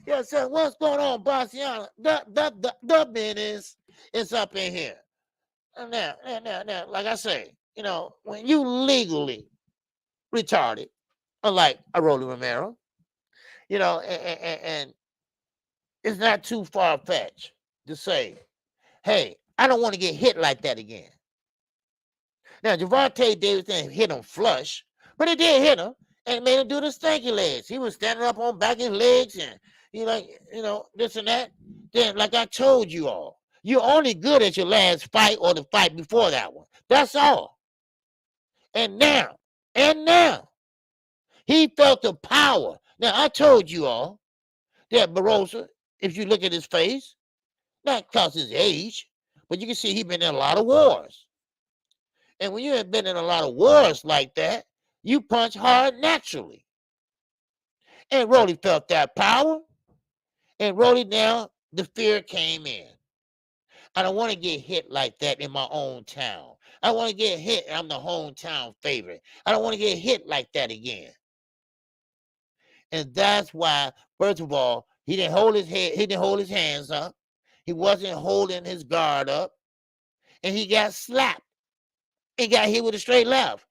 Yes, sir. What's going on, Barcelona? The business is up in here. Now, like I say, you know, when you legally retarded, unlike a Rolly Romero, you know, and it's not too far-fetched to say, hey, I don't want to get hit like that again. Now, Gervonta Davis didn't hit him flush, but he did hit him and made him do the stanky legs. He was standing up on back his legs and he like, you know, this and that. Then, like I told you all, you're only good at your last fight or the fight before that one. That's all. And now, he felt the power. Now, I told you all that Barossa, if you look at his face, not because his age, but you can see he's been in a lot of wars. And when you have been in a lot of wars like that, you punch hard naturally. And Rolly felt that power. And Rolly now, the fear came in. I don't want to get hit like that in my own town. I want to get hit. I'm the hometown favorite. I don't want to get hit like that again. And that's why, first of all, he didn't hold his head. He didn't hold his hands up. He wasn't holding his guard up. And he got slapped and got hit with a straight left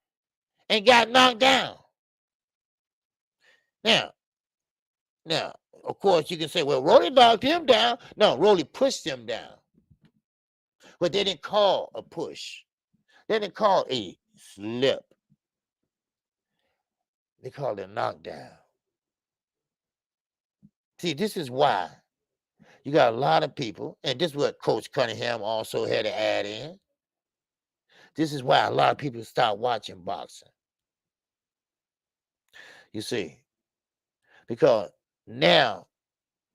and got knocked down. Now, of course, you can say, well, Rolly knocked him down. No, Rolly pushed him down. But they didn't call a push. They didn't call a slip. They called it a knockdown. See, this is why you got a lot of people, and this is what Coach Cunningham also had to add in. This is why a lot of people stop watching boxing. You see, because now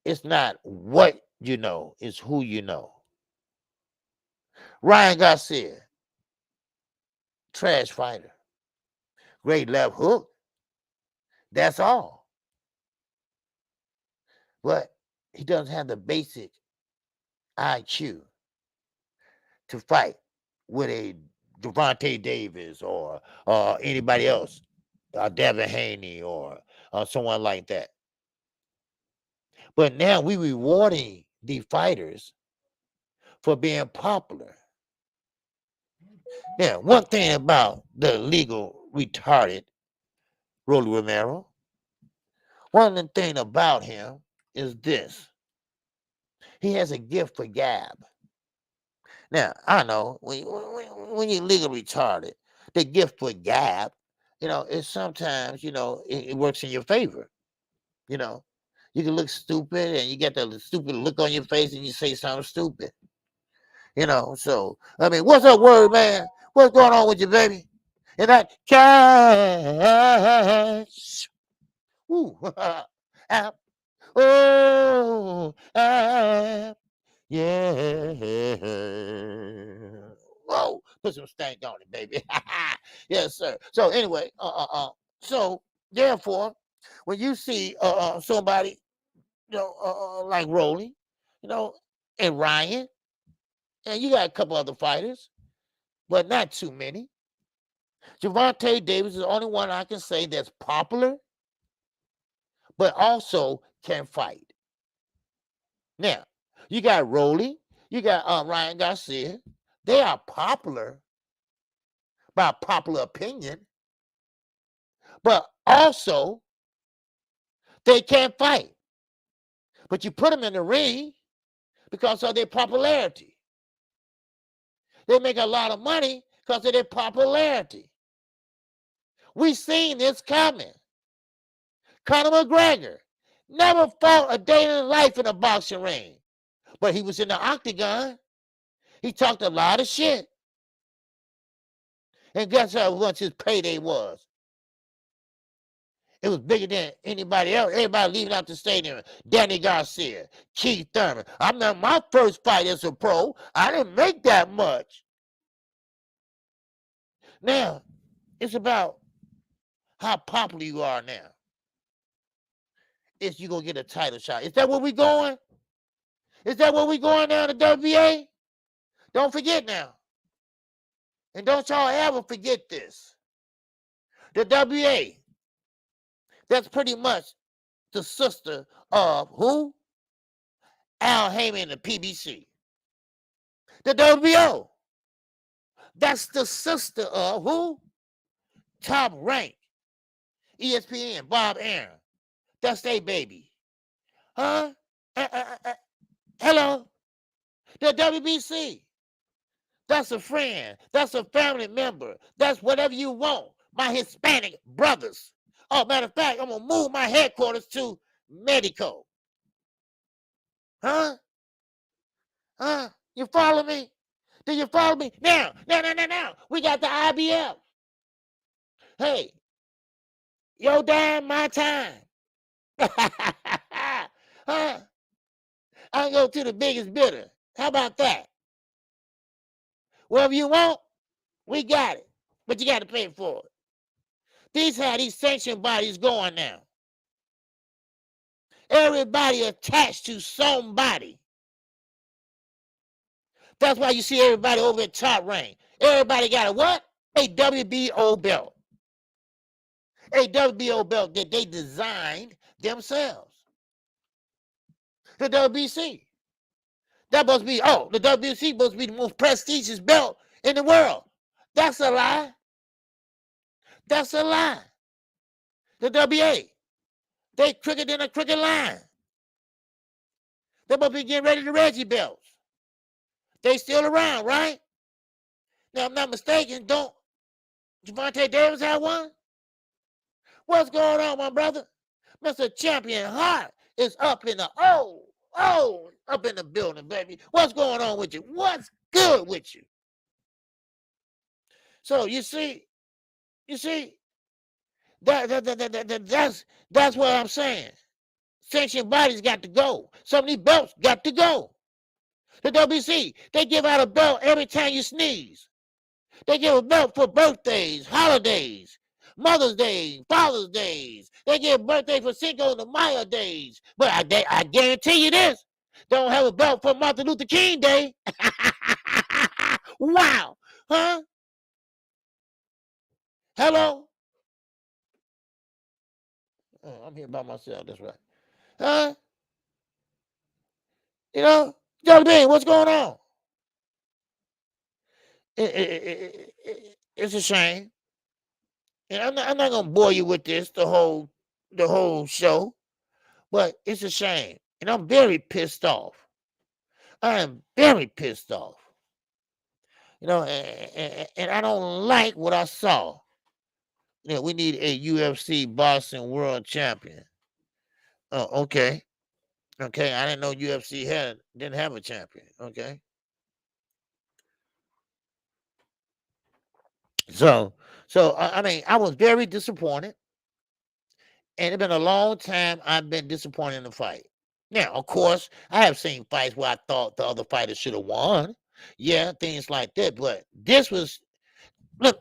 it's not what you know, it's who you know. Ryan Garcia, trash fighter. Great left hook. That's all. But he doesn't have the basic IQ to fight with a Gervonta Davis or anybody else, Devin Haney or someone like that. But now we rewarding the fighters for being popular. Now, one thing about the legal retarded Rolly Romero, one of the things about him is this. He has a gift for gab. Now, I know when you're legally retarded, the gift for gab, is sometimes, it works in your favor. You know, you can look stupid and you get the stupid look on your face and you say something stupid. So, I mean, what's up, word, man? What's going on with you, baby? And that cash. Ooh, app. Oh, app. Yeah. Whoa, put some stank on it, baby. Yes, sir. So anyway, so therefore, when you see somebody, like Rolly, and Ryan, and you got a couple other fighters, but not too many. Gervonta Davis is the only one I can say that's popular, but also can fight. Now, you got Rolly, you got Ryan Garcia. They are popular by popular opinion, but also they can't fight. But you put them in the ring because of their popularity. They make a lot of money because of their popularity. We seen this coming. Conor McGregor never fought a day in his life in a boxing ring, but he was in the octagon. He talked a lot of shit. And guess how much his payday was? It was bigger than anybody else. Everybody leaving out the stadium. Danny Garcia, Keith Thurman. I'm not my first fight as a pro. I didn't make that much. Now, it's about how popular you are now. Is you gonna get a title shot? Is that where we going? Is that where we going now, the WBA? Don't forget now. And don't y'all ever forget this. The WBA, that's pretty much the sister of who? Al Heyman and the PBC. The WBO, that's the sister of who? Top Rank. ESPN, Bob Aaron. That's their baby. Huh? Hello? The WBC. That's a friend. That's a family member. That's whatever you want. My Hispanic brothers. Oh, matter of fact, I'm going to move my headquarters to Mexico. Huh? Huh? You follow me? Do you follow me? Now. We got the IBF. Hey, your time, my time. Huh? I go to the biggest bidder. How about that? Whatever you want, we got it. But you got to pay for it. These how these sanctioned bodies going now. Everybody attached to somebody. That's why you see everybody over at Top Rank. Everybody got a what? A WBO belt. A WBO belt that they designed themselves. The WBC. That must be, the WBC must be the most prestigious belt in the world. That's a lie. That's a lie. The WBA, they crooked in a crooked line. They must be getting ready to Reggie belts. They still around, right? Now, if I'm not mistaken, don't Gervonta Davis have one? What's going on, my brother? Mr. Champion Hart is up in the, up in the building, baby. What's going on with you? What's good with you? So, you see, that's what I'm saying. Sanctioned bodies got to go. Some of these belts got to go. The WBC, they give out a belt every time you sneeze. They give a belt for birthdays, holidays, Mother's Day, Father's Days. They give birthday for Cinco de Mayo days. But I guarantee you this, they don't have a belt for Martin Luther King Day. Wow. Huh? Hello? Oh, I'm here by myself. That's right. Huh? Jelly Bean, what's going on? It's a shame. And I'm not gonna bore you with this the whole show, but it's a shame. And I'm very pissed off. I am very pissed off. And I don't like what I saw. We need a UFC boxing world champion. Oh, okay. Okay. I didn't know UFC didn't have a champion. Okay. So I mean, I was very disappointed. And it's been a long time I've been disappointed in the fight. Now, of course, I have seen fights where I thought the other fighter should have won. Yeah, things like that. But this was, look,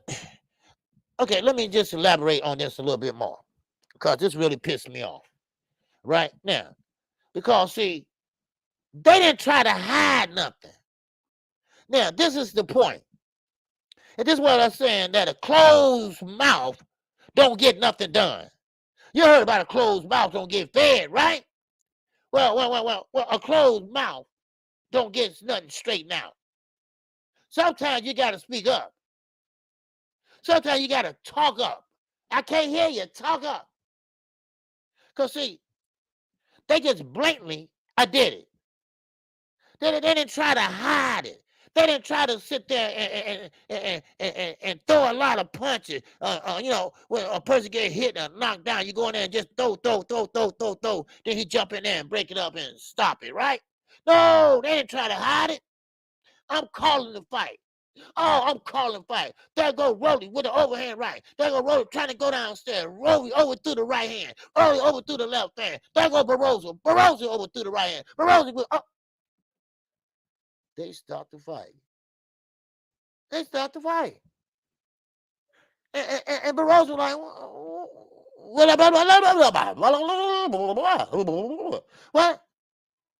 okay, let me just elaborate on this a little bit more because this really pissed me off. Right now, because see, they didn't try to hide nothing. Now, this is the point. And this is what I'm saying, that a closed mouth don't get nothing done. You heard about a closed mouth don't get fed, right? Well, a closed mouth don't get nothing straightened out. Sometimes you got to speak up. Sometimes you got to talk up. I can't hear you. Talk up. Because, see, they just blatantly, I did it. They didn't try to hide it. They didn't try to sit there and throw a lot of punches. When a person get hit and knocked down, you go in there and just throw. Then he jump in there and break it up and stop it, right? No, they didn't try to hide it. I'm calling the fight. Oh, I'm calling fight. There go Rolly with the overhand right. There go Rolly trying to go downstairs. Rolly over through the right hand. Rolly over through the left hand. There go Barroso. Barroso over through the right hand. Barroso. They start the fight. They start the fight. And Barroso like,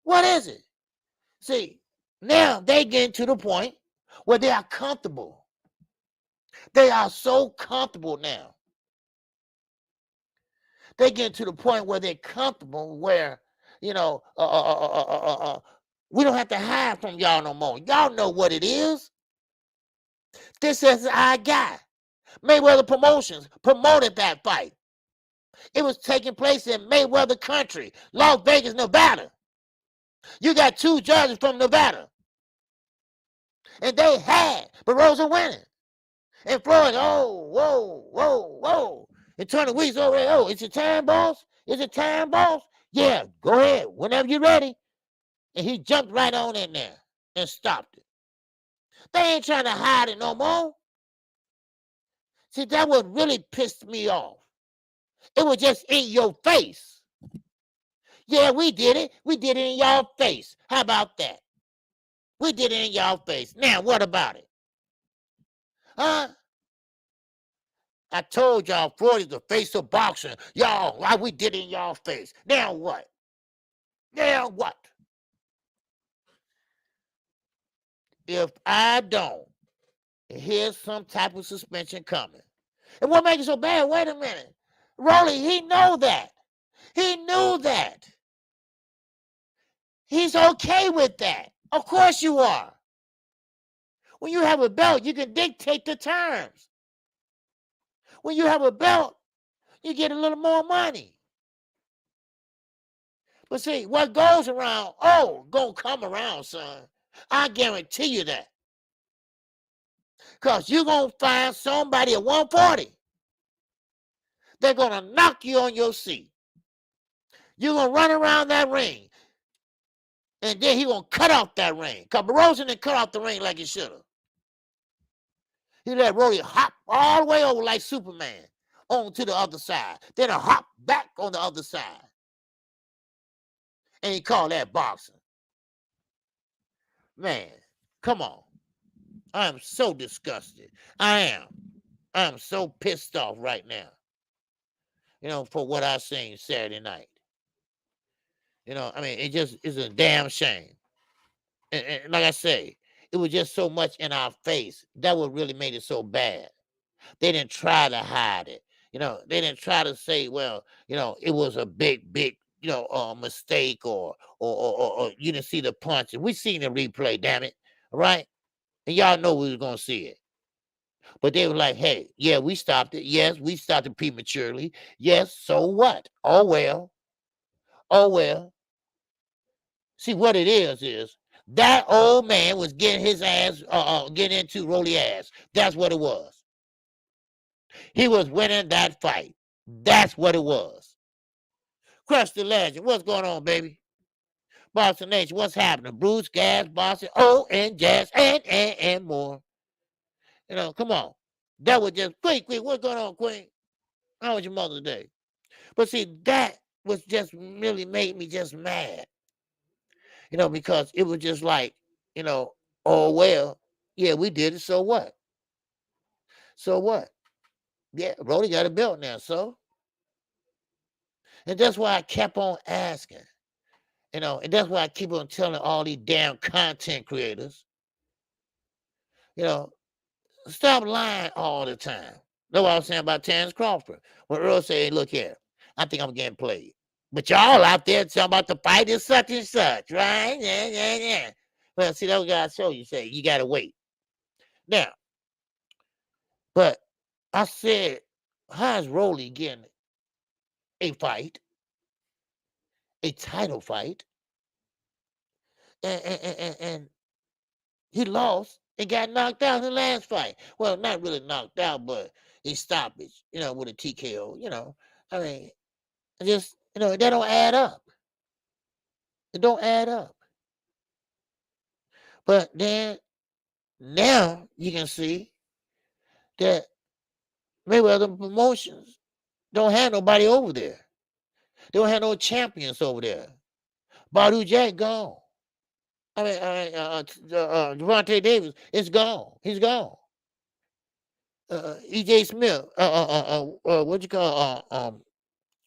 what is it? See, now they get to the point where they are comfortable. They are so comfortable now. They get to the point where they're comfortable where, we don't have to hide from y'all no more. Y'all know what it is. This is our guy. Mayweather Promotions promoted that fight. It was taking place in Mayweather country, Las Vegas, Nevada. You got two judges from Nevada. And they had Barroso winning. And Floyd, whoa. And Tony Weeks over there, it's your time, boss? Is it time, boss? Yeah, go ahead, whenever you're ready. And he jumped right on in there and stopped it. They ain't trying to hide it no more. See, that what really pissed me off. It was just in your face. Yeah, we did it. We did it in y'all face. How about that? We did it in y'all face. Now, what about it? Huh? I told y'all Floyd is the face of boxing. Y'all, why we did it in y'all face. Now what? Now what? If I don't hear some type of suspension coming. And what makes it so bad? Wait a minute. Rolly, he know that. He knew that. He's okay with that. Of course you are. When you have a belt, you can dictate the terms. When you have a belt, you get a little more money. But see, what goes around, gonna come around, son. I guarantee you that. Because you're going to find somebody at 140. They're going to knock you on your seat. You're going to run around that ring. And then he's going to cut off that ring. Because Barroso didn't cut off the ring like he should have. He let Rolly hop all the way over like Superman on to the other side. Then a hop back on the other side. And he called that boxing. Man, come on. I am so disgusted. I am so pissed off right now. For what I seen Saturday night. It just is a damn shame. And like I say, it was just so much in our face. That what really made it so bad. They didn't try to hide it. They didn't try to say, well, it was a big, mistake or you didn't see the punch. We seen the replay, damn it. Right? And y'all know we was gonna see it. But they were like, hey, yeah, we stopped it. Yes, we stopped it prematurely. Yes, so what? Oh well. Oh well. See, what it is that old man was getting his ass, getting into Rolly ass. That's what it was. He was winning that fight. That's what it was. Crush the legend. What's going on, baby? Boston Nation, what's happening? Bruce, Gas, Boston, oh, and Jazz, and more. You know, come on. That was just, Queen, what's going on, Queen? How was your Mother's Day? But see, that was just really made me just mad. You know, because it was just like, you know, oh, well, yeah, we did it, so what? So what? Yeah, Brody got a belt now, so. And that's why I kept on asking, you know, and that's why I keep on telling all these damn content creators, you know, stop lying all the time. That's what I was saying about Terrence Crawford. When Earl said, look here, I think I'm getting played. But y'all out there talking about the fight is such and such, right? Yeah. Well, see, that's what I show you. Say, you got to wait. Now, but I said, how's Rolly getting a fight, a title fight, and he lost and got knocked out in the last fight? Well, not really knocked out, but a stoppage, you know, with a TKO, you know. I mean, just, you know, that don't add up. It don't add up. But then now you can see that Mayweather Promotions don't have nobody over there. They don't have no champions over there. Badu Jack gone. I mean, Devontae Davis is gone. He's gone. EJ Smith, what you call,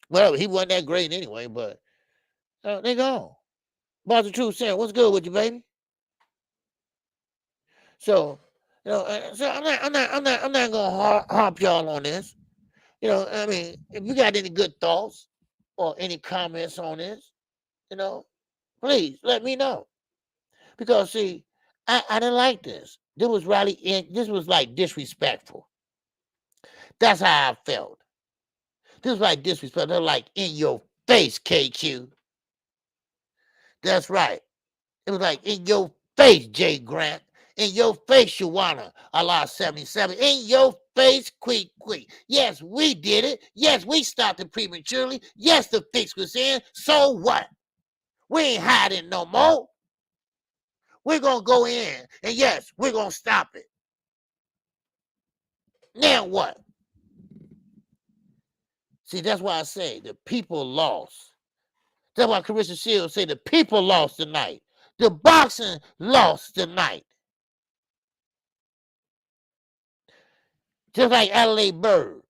whatever. He wasn't that great anyway, but they gone. Boss the Truth saying, what's good with you, baby? So, you know, so I'm not gonna harp y'all on this. You know, I mean, if you got any good thoughts or any comments on this, you know, please let me know. Because see, I didn't like this. This was this was like disrespectful. That's how I felt. This was like disrespectful. They're like in your face, KQ. That's right. It was like in your face, Jay Grant. In your face, Shawana, Allah 77. In your face, Quick. Yes, we did it. Yes, we stopped it prematurely. Yes, the fix was in. So what? We ain't hiding no more. We're going to go in. And yes, we're going to stop it. Now what? See, that's why I say the people lost. That's why Carissa Shields say the people lost tonight. The boxing lost tonight. Just like Adelaide Bird.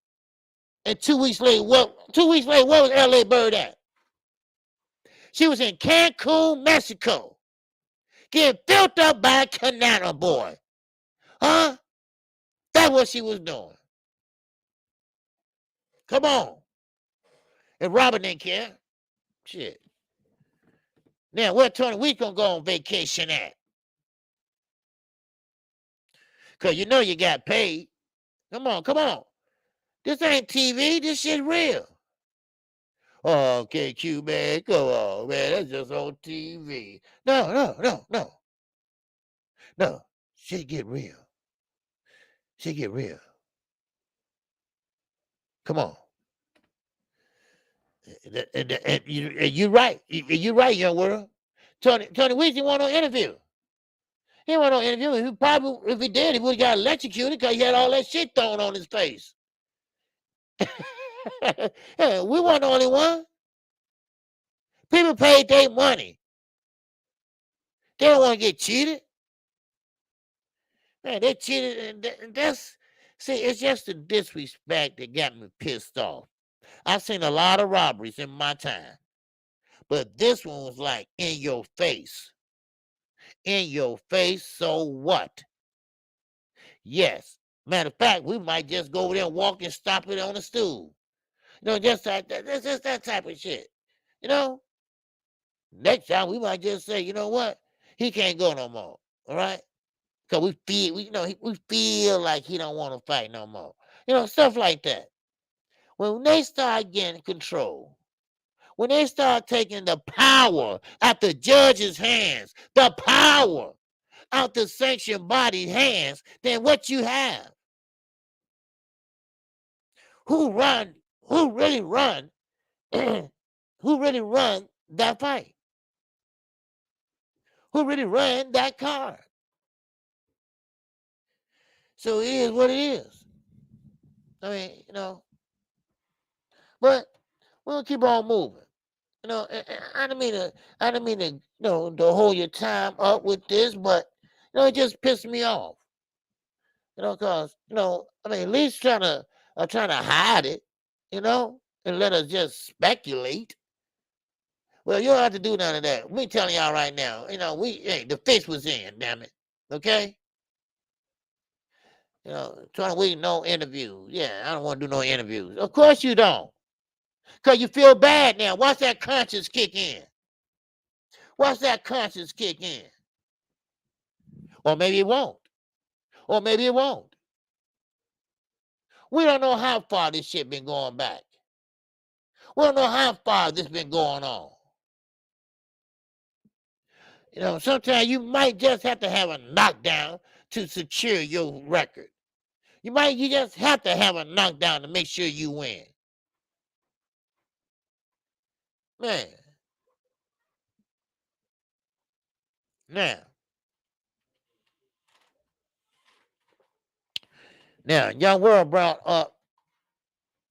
And 2 weeks later, where was Adelaide Bird at? She was in Cancun, Mexico, getting filled up by a Canana boy. Huh? That's what she was doing. Come on. And Robert didn't care. Shit. Now, where Tony we gonna go on vacation at? Because you know you got paid. Come on. This ain't TV. This shit real. Oh, KQ, man. Go on, man. That's just on TV. No. No. Shit get real. Come on. And you're right. You're right, young world. Tony Weezy didn't want no interview. He didn't want no interview. He probably, if he did, he would have got electrocuted because he had all that shit thrown on his face. Yeah, we weren't the only one. People paid their money. They don't want to get cheated. Man, they cheated. And that's, see, it's just the disrespect that got me pissed off. I've seen a lot of robberies in my time. But this one was like in your face. In your face, so what? Yes. Matter of fact, we might just go over there and walk and stop it on the stool. You know, just that type of shit. You know? Next time we might just say, you know what? He can't go no more. All right? Cause we feel like he don't want to fight no more. Stuff like that. When they start getting control, when they start taking the power out the judge's hands, the power out the sanctioned body's hands, then what you have? Who really run, who really run that fight? Who really ran that card? So it is what it is. I mean, but we'll keep on moving. I don't mean to hold your time up with this, but it just pissed me off. Cause I mean, at least trying to hide it, and let us just speculate. Well, you don't have to do none of that. We telling y'all right now, the fix was in, damn it. Okay? Trying to wait no interviews. Yeah, I don't want to do no interviews. Of course you don't. Because you feel bad now. Watch that conscience kick in. Watch that conscience kick in. Or maybe it won't. Or maybe it won't. We don't know how far this shit been going back. We don't know how far this been going on. Sometimes you might just have to have a knockdown to secure your record. You just have to have a knockdown to make sure you win. Man. Now, Young World brought up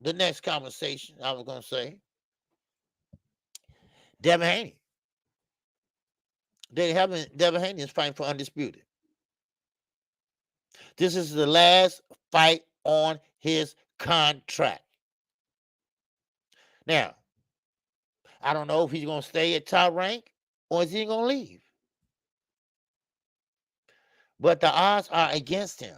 the next conversation I was going to say. Devin Haney. Devin Haney is fighting for undisputed. This is the last fight on his contract. Now, I don't know if he's going to stay at top rank or is he going to leave. But the odds are against him.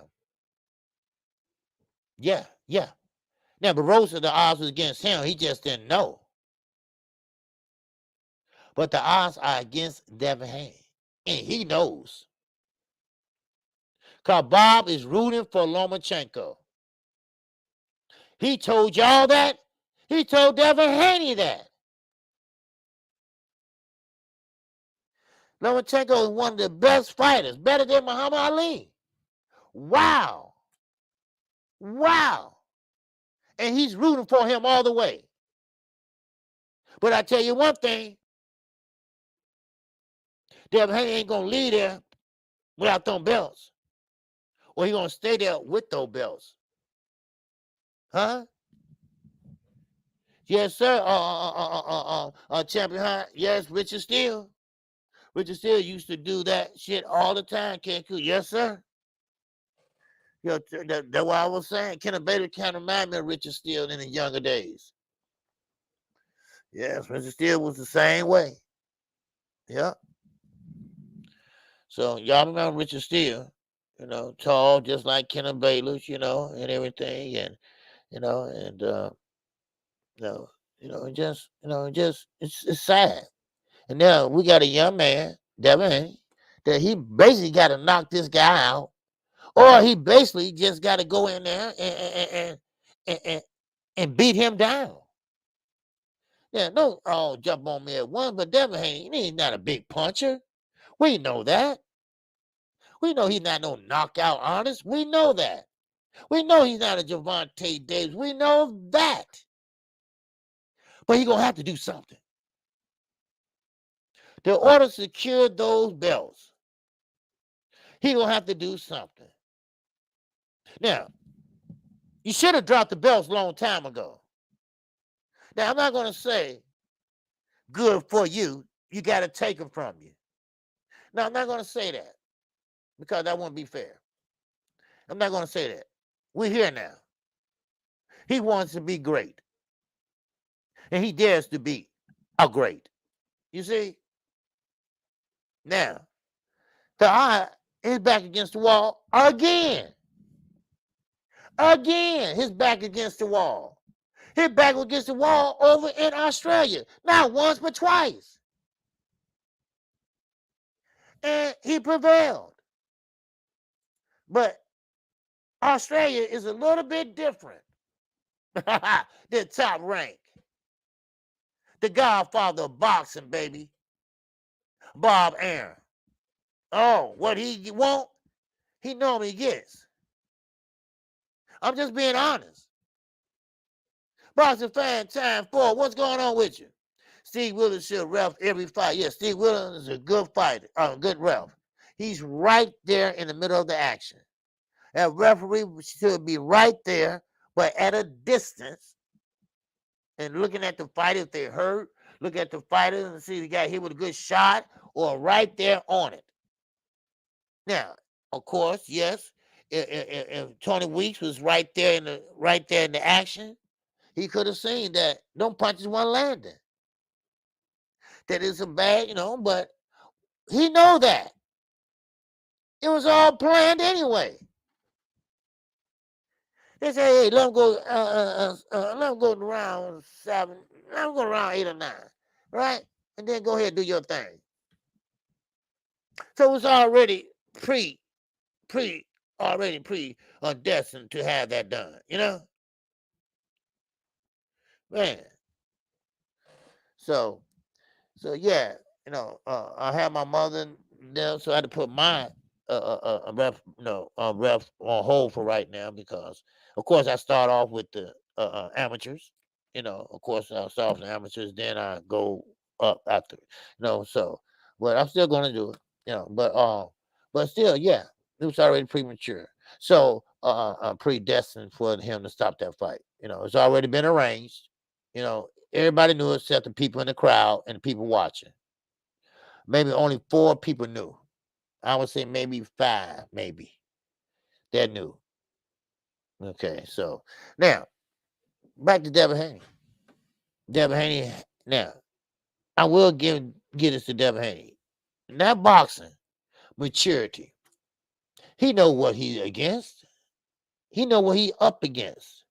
Yeah. Now, Barroso, the odds was against him. He just didn't know. But the odds are against Devin Haney. And he knows. Because Bob is rooting for Lomachenko. He told y'all that. He told Devin Haney that. Lomachenko is one of the best fighters. Better than Muhammad Ali. Wow. And he's rooting for him all the way. But I tell you one thing. Devin Haney ain't going to leave there without them belts. Or he going to stay there with those belts. Huh? Yes, sir. Champion Hunt. Yes, Richard Steele. Richard Steele used to do that shit all the time, KQ. Yes, sir. That's what I was saying. Kenneth Bader kind of remind me of Richard Steele in the younger days. Yes, Richard Steele was the same way. Yep. So y'all remember Richard Steele, tall, just like Kenneth Bayless, and everything, and it's sad. And now we got a young man, Devin Haney, that he basically got to knock this guy out, or he basically just got to go in there and beat him down. Yeah, don't all jump on me at once, but Devin Haney, he's not a big puncher. We know that. We know he's not no knockout artist. We know that. We know he's not a Gervonta Davis. We know that. But he's going to have to do something. In order to secure those belts, he's going to have to do something. Now, you should have dropped the belts a long time ago. Now, I'm not going to say good for you. You got to take them from you. No, I'm not going to say that because that wouldn't be fair. I'm not going to say that. We're here now. He wants to be great. And he dares to be a great. You see? Now, the eye is back against the wall again. Again, his back against the wall. His back against the wall over in Australia. Not once, but twice. And he prevailed. But Australia is a little bit different than Top Rank. The godfather of boxing, baby. Bob Arum. Oh, what he want, he normally gets. I'm just being honest. Boxing fan time 4. What's going on with you? Steve Willis should ref every fight. Yes, Steve Willis is a good fighter, good ref. He's right there in the middle of the action. That referee should be right there, but at a distance, and looking at the fighter if they hurt, look at the fighter and see if he got hit with a good shot or right there on it. Now, of course, yes, if Tony Weeks was right there in the action, he could have seen that them punches weren't landing. That is a bad, but he know that. It was all planned anyway. They say, hey, let him go to round 7, let him go to round 8 or 9, right? And then go ahead and do your thing. So it was already destined to have that done, Man. So yeah, I had my mother there, so I had to put my ref on hold for right now because, of course, I start off with the amateurs. Of course, I'll start off with the amateurs, then I go up after. So, but I'm still going to do it. But still, yeah, it was already premature. So, predestined for him to stop that fight. It's already been arranged. Everybody knew except the people in the crowd and the people watching. Maybe only 4 people knew. I would say maybe 5, maybe. That knew. Okay, so now back to Devin Haney. Devin Haney. Now, I will get this to Devin Haney. Not boxing, maturity. He know what he's against. He know what he up against.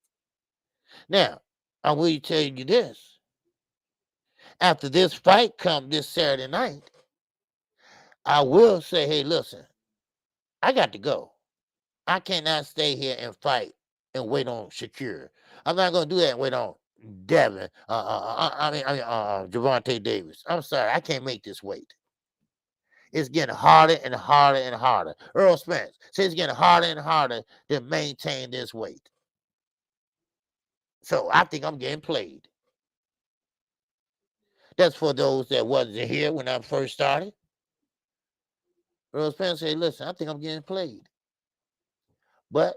Now, I will tell you this. After this fight come this Saturday night, I will say, hey, listen, I got to go. I cannot stay here and fight and wait on Shakur. I'm not going to do that and wait on Devin. Gervonta Davis. I'm sorry, I can't make this weight. It's getting harder and harder and harder. Earl Spence says it's getting harder and harder to maintain this weight. So I think I'm getting played. That's for those that wasn't here when I first started. Earl Spence said, listen, I think I'm getting played. But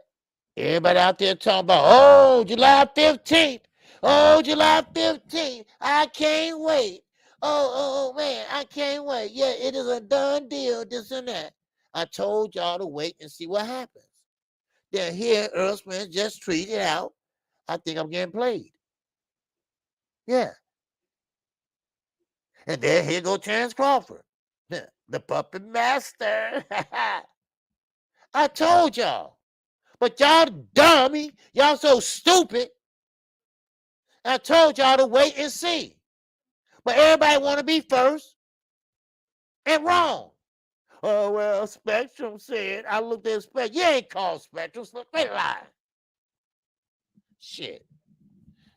everybody out there talking about, oh, July 15th. Oh, July 15th. I can't wait. Oh, man, I can't wait. Yeah, it is a done deal, this and that. I told y'all to wait and see what happens. Then here, Earl Spence just tweeted out, I think I'm getting played. Yeah. And then here go Terrence Crawford, the puppet master. I told y'all. But y'all dummy, y'all so stupid. I told y'all to wait and see. But everybody want to be first and wrong. Oh, well, Spectrum said, I looked at Spectrum. You ain't called Spectrum, so they lie. Shit.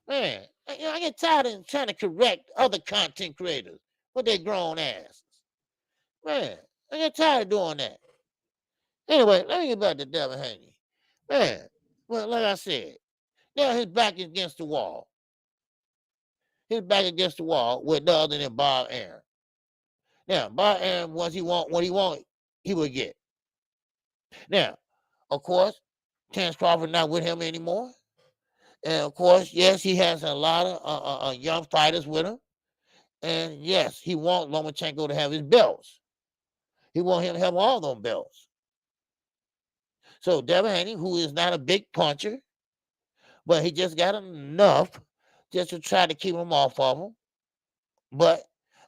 Man, I get tired of trying to correct other content creators with their grown asses. Man, I get tired of doing that. Anyway, let me get back to Devin Haney. Man, well, like I said, now his back is against the wall. His back against the wall with no other than Bob Arum. Now, Bob Arum, once he want what he want, he will get. Now, of course, Terrence Crawford not with him anymore. And of course, yes, he has a lot of young fighters with him. And yes, he wants Lomachenko to have his belts. He wants him to have all those belts. So Devin Haney, who is not a big puncher, but he just got enough just to try to keep him off of him. But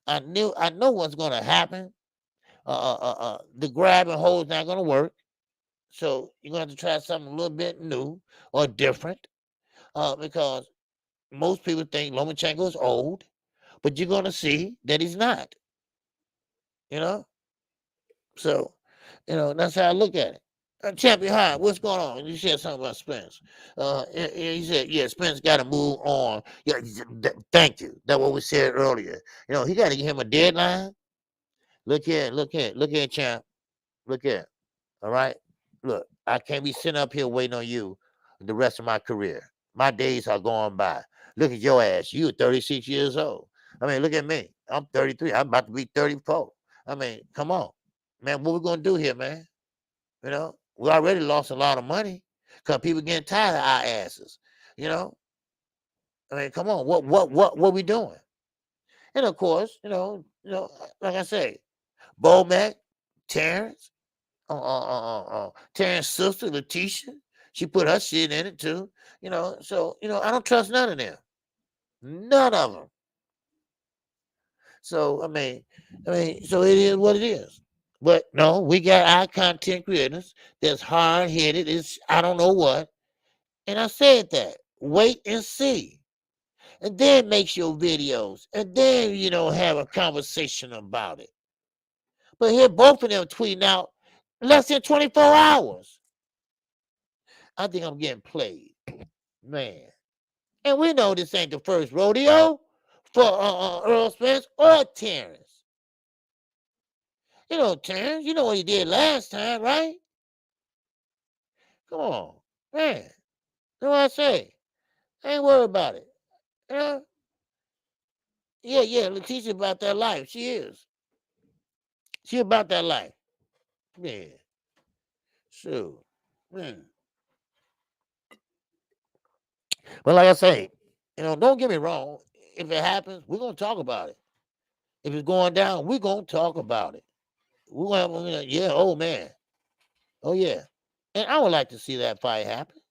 I know what's going to happen. The grab and hold is not going to work. So you're going to have to try something a little bit new or different because most people think Lomachenko is old, but you're going to see that he's not. So, that's how I look at it. Champion High, what's going on? You said something about Spence. He said, yeah, Spence got to move on. Yeah, thank you. That's what we said earlier. He got to give him a deadline. Look here, champ. Look here. All right. Look, I can't be sitting up here waiting on you the rest of my career. My days are going by. Look at your ass. You 36 years old. I mean, look at me. I'm 33. I'm about to be 34. I mean, come on. Man, what we going to do here, man? We already lost a lot of money because people getting tired of our asses. I mean, come on. What we doing? And of course, like I say, Bo Mac, Terrence, Terrence's sister, Letitia, she put her shit in it too. So I don't trust none of them. None of them. So I mean, so it is what it is. But no, we got our content creators that's hard headed. It's I don't know what. And I said that. Wait and see. And then make your videos. And then, have a conversation about it. But here both of them tweeting out less than 24 hours. I think I'm getting played. Man. And we know this ain't the first rodeo for Earl Spence or Terrence. Terrence, you know what he did last time, right? Come on. Man. That's what I say. I ain't worried about it. Yeah, Letitia about that life. She is. She about that life. Yeah. So, man. But like I say, don't get me wrong. If it happens, we're gonna talk about it. If it's going down, we're gonna talk about it. We're gonna have, yeah, oh man. Oh yeah. And I would like to see that fight happen,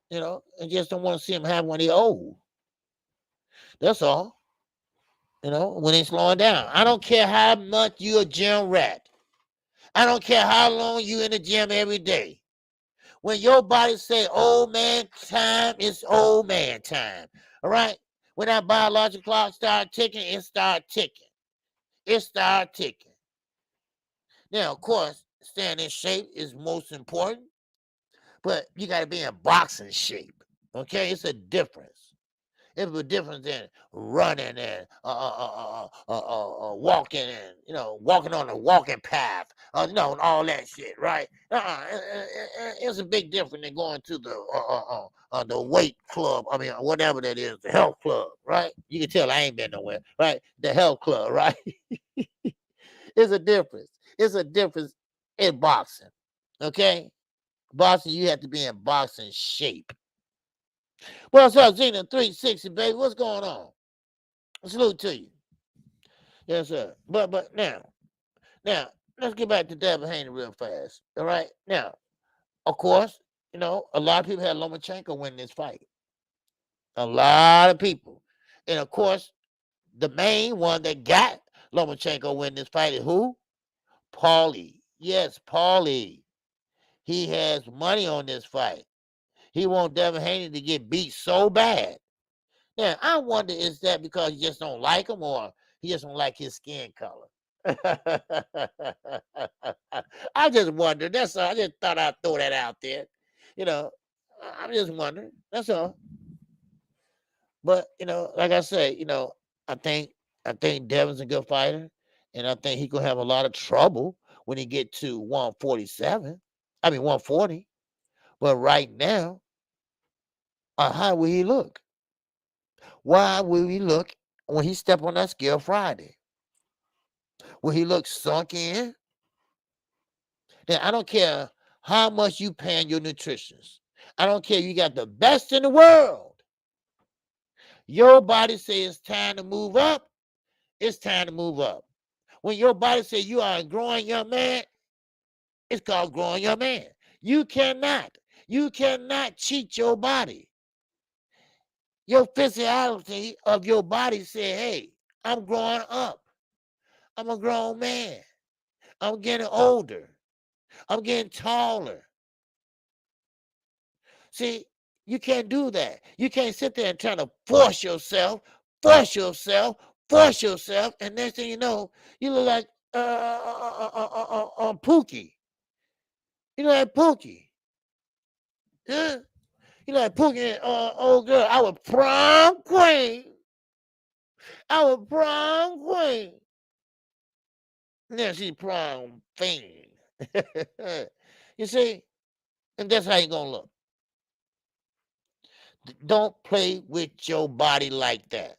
and just don't want to see him have when he's old. That's all. When he's slowing down. I don't care how much you're a gym rat. I don't care how long you in the gym every day. When your body say old man time, it's old man time. All right? When that biological clock start ticking, it start ticking. It start ticking. Now, of course, staying in shape is most important, but you got to be in boxing shape. Okay? It's a difference. It's a difference in running and walking and walking on the walking path, and all that shit, right? It's a big difference than going to the weight club. I mean, whatever that is, the health club, right? You can tell I ain't been nowhere, right? The health club, right? It's a difference. It's a difference in boxing, okay? Boxing, you have to be in boxing shape. What's up, Xena 360, baby? What's going on? Salute to you. Yes, sir. But now, let's get back to Devin Haney real fast. All right. Now, of course, a lot of people had Lomachenko win this fight. A lot of people. And of course, the main one that got Lomachenko win this fight is who? Paulie. Yes, Paulie. He has money on this fight. He wants Devin Haney to get beat so bad. Now, I wonder, is that because you just don't like him or he just don't like his skin color? I just wonder. That's all. I just thought I'd throw that out there. I'm just wondering. That's all. But, like I say, I think Devin's a good fighter, and I think he could have a lot of trouble when he get to 147. I mean 140. But right now, how will he look? Why will he look when he step on that scale Friday? Will he look sunk in? Now, I don't care how much you paying your nutritionist. I don't care. You got the best in the world. Your body says it's time to move up. It's time to move up. When your body says you are a growing young man, it's called growing young man. You cannot cheat your body. Your physicality of your body say, hey, I'm growing up. I'm a grown man. I'm getting older. I'm getting taller. See, you can't do that. You can't sit there and try to force yourself, and next thing you know, you look like Pookie. You know that Pookie. Yeah. You like Pookie, old girl. I was prom queen. I was prom queen. Now she's prom fiend. You see? And that's how you gonna look. Don't play with your body like that.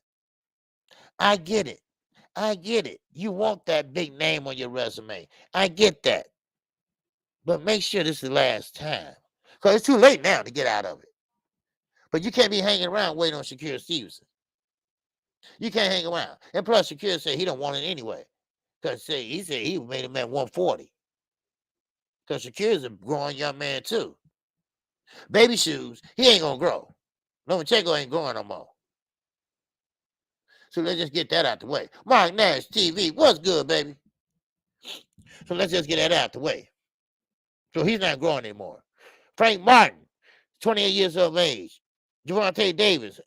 I get it. I get it. You want that big name on your resume. I get that. But make sure this is the last time. Because it's too late now to get out of it. But you can't be hanging around waiting on Shakira Stevenson. You can't hang around. And plus, Shakira said he don't want it anyway. Because he said he made him at 140. Because Shakira's a growing young man too. Baby shoes, he ain't going to grow. Lomachenko ain't growing no more. So let's just get that out the way. Mark Nash TV, what's good, baby? So let's just get that out the way. So he's not growing anymore. Frank Martin, 28 years of age. Javante Davis,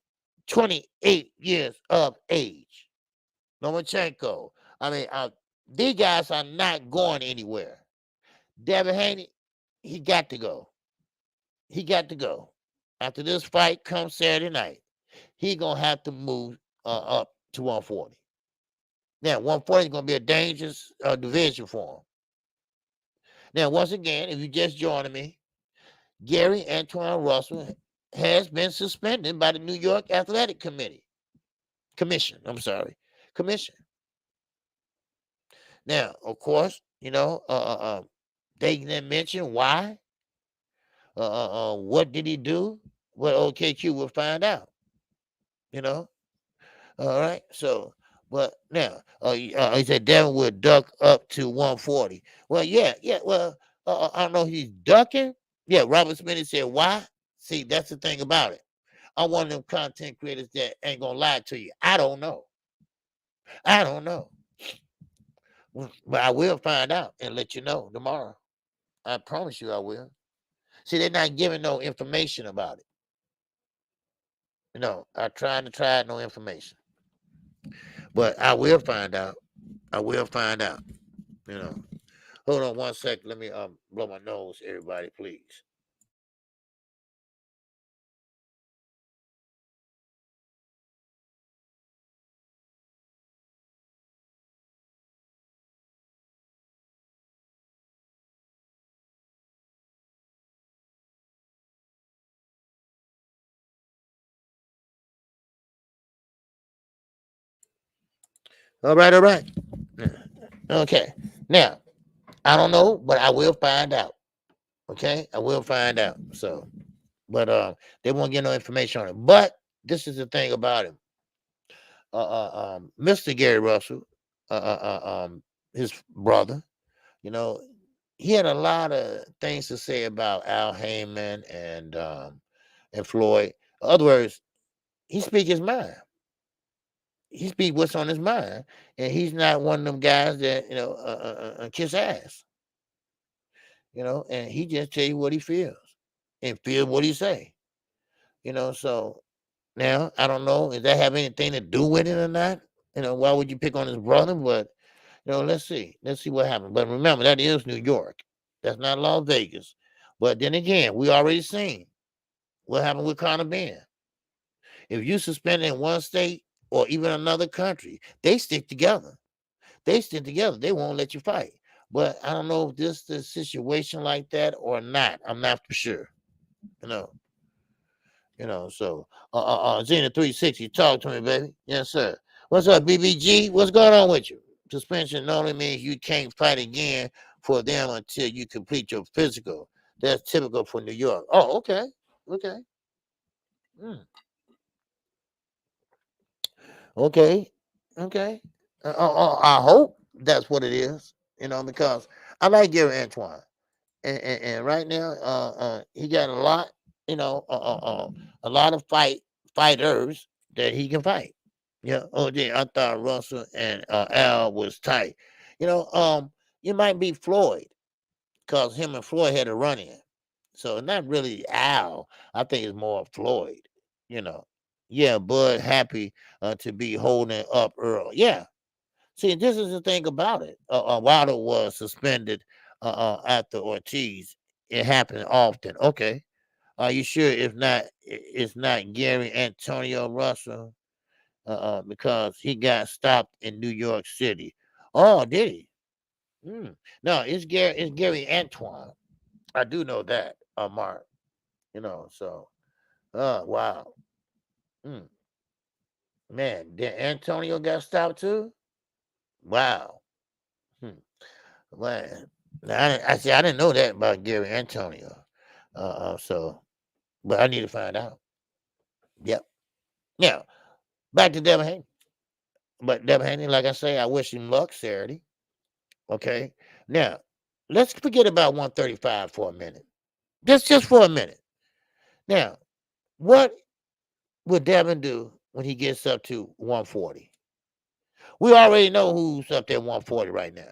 28 years of age. Lomachenko. I mean, these guys are not going anywhere. Devin Haney, he got to go. He got to go. After this fight comes Saturday night, he going to have to move up to 140. Now, 140 is going to be a dangerous division for him. Now, once again, if you just joining me, Gary Antoine Russell has been suspended by the New York Athletic Commission. Now, of course, you know, they didn't mention why. What did he do? Well, OKQ will find out. You know. All right. So, but now, he said Devin would duck up to 140. Well, yeah. Well, I don't know. He's ducking. Yeah. Robert Smith said why. See, that's the thing about it. I'm one of them content creators that ain't gonna lie to you. I don't know. But I will find out and let you know tomorrow. I promise you I will. See, they're not giving no information about it. I'm trying to try no information. But I will find out. Hold on 1 second. Let me blow my nose, everybody, please. All right. Okay. Now, I don't know, but I will find out. Okay, I will find out. So, but they won't get no information on it. But this is the thing about him. Mr. Gary Russell, his brother, you know, he had a lot of things to say about Al Heyman and Floyd. In other words, he speak his mind. He speak what's on his mind, and he's not one of them guys that kiss ass. And he just tell you what he feels and feel what he say. So now I don't know if that have anything to do with it or not. Why would you pick on his brother? But let's see what happens. But remember, that is New York. That's not Las Vegas. But then again, we already seen what happened with Conor Ben. If you suspend in one state or even another country, they stick together. They won't let you fight. But I don't know if this is a situation like that or not. I'm not for sure. So Zena 360, talk to me, baby. Yes, sir. What's up, BBG? What's going on with you? Suspension only means you can't fight again for them until you complete your physical. That's typical for New York. Oh, okay. Okay. I hope that's what it is, because I like Gary Antoine. And right now, he got a lot, a lot of fighters that he can fight. Yeah. Oh, yeah. I thought Russell and Al was tight. You might be Floyd because him and Floyd had a run in. So not really Al. I think it's more Floyd. Yeah, Bud happy to be holding up Earl. Yeah. See, this is the thing about it. Wilder was suspended after Ortiz. It happened often. Okay. Are you sure it's not Gary Antonio Russell? Because he got stopped in New York City. Oh, did he? Hmm. No, it's Gary Antoine. I do know that, Mark. So wow. Hmm. Man, did Antonio got stopped too? Wow. Hmm. Man. Now, I didn't know that about Gary Antonio. But I need to find out. Yep. Now, back to Devin Haney. But Devin Haney, like I say, I wish him luck Saturday. Okay. Now, let's forget about 135 for a minute. Just for a minute. Now, what would Devin do when he gets up to 140? We already know who's up there 140 right now.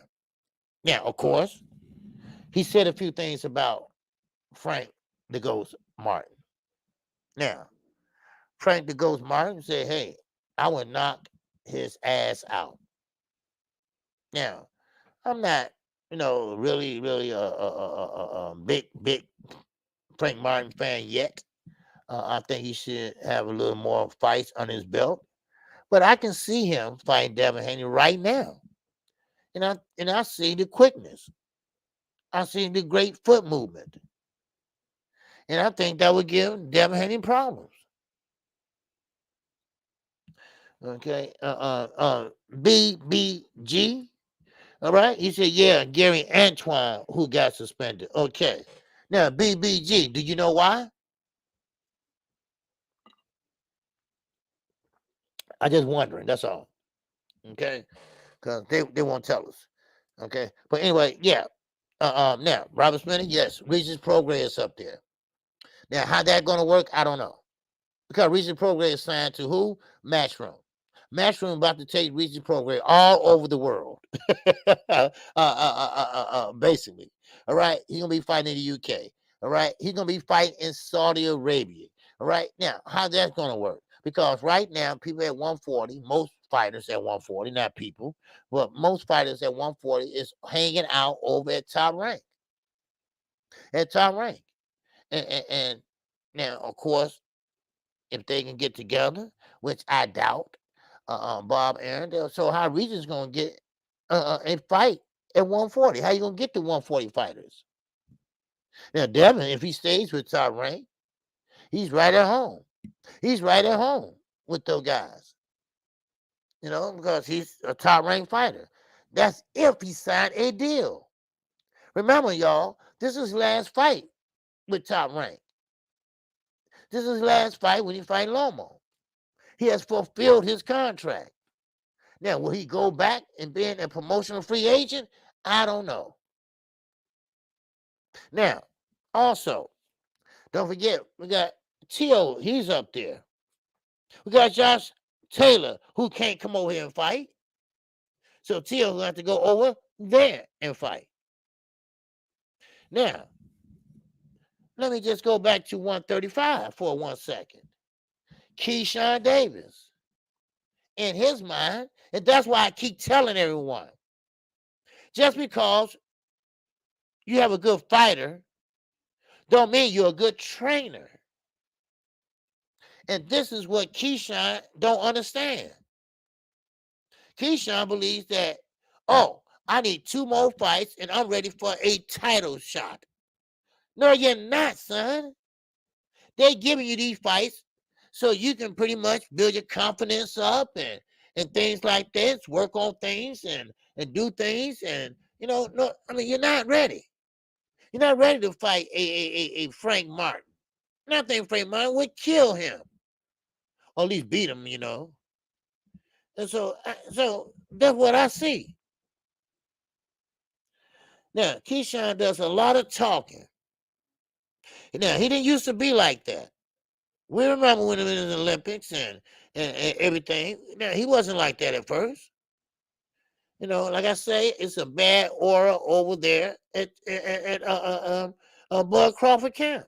Now, of course, he said a few things about Frank the Ghost Martin. Now, Frank the Ghost Martin said, hey, I would knock his ass out. Now, I'm not, really, really big Frank Martin fan yet. I think he should have a little more fights on his belt. But I can see him fighting Devin Haney right now. And I see the quickness. I see the great foot movement. And I think that would give Devin Haney problems. Okay. BBG. All right. He said, yeah, Gary Antoine, who got suspended. Okay. Now, BBG, do you know why? I just wondering. That's all. Okay. Because they won't tell us. Okay. But anyway, yeah. Now, Robert Spinner, yes, Regis Progress up there. Now, how that going to work, I don't know. Because Regis Progress is signed to who? Matchroom. Matchroom about to take Regis Progress all over the world. Basically. All right. He's going to be fighting in the UK. All right. He's going to be fighting in Saudi Arabia. All right. Now, how that's going to work? Because right now, people at 140, most fighters at 140, not people, but most fighters at 140 is hanging out over at top rank. At top rank. And now, of course, if they can get together, which I doubt, Bob Aaron, so how Regis going to get and fight at 140? How you going to get the 140 fighters? Now, Devin, if he stays with top rank, he's right at home. He's right at home with those guys. Because he's a top ranked fighter. That's if he signed a deal. Remember, y'all, this is his last fight with top rank. This is his last fight when he fight Lomo. He has fulfilled his contract. Now, will he go back and be a promotional free agent? I don't know. Now, also, don't forget, we got Tio, he's up there. We got Josh Taylor, who can't come over here and fight. So Tio will have to go over there and fight. Now, let me just go back to 135 for 1 second. Keyshawn Davis. In his mind, and that's why I keep telling everyone, just because you have a good fighter don't mean you're a good trainer. And this is what Keyshawn don't understand. Keyshawn believes that, oh, I need 2 more fights and I'm ready for a title shot. No, you're not, son. They're giving you these fights so you can pretty much build your confidence up and things like this, work on things and do things. And, no, I mean, you're not ready. You're not ready to fight a Frank Martin. And I think Frank Martin would kill him. Or at least beat him, And so that's what I see. Now, Keyshawn does a lot of talking. Now, he didn't used to be like that. We remember when he was in the Olympics and everything. Now, he wasn't like that at first. Like I say, it's a bad aura over there at Bud Crawford camp.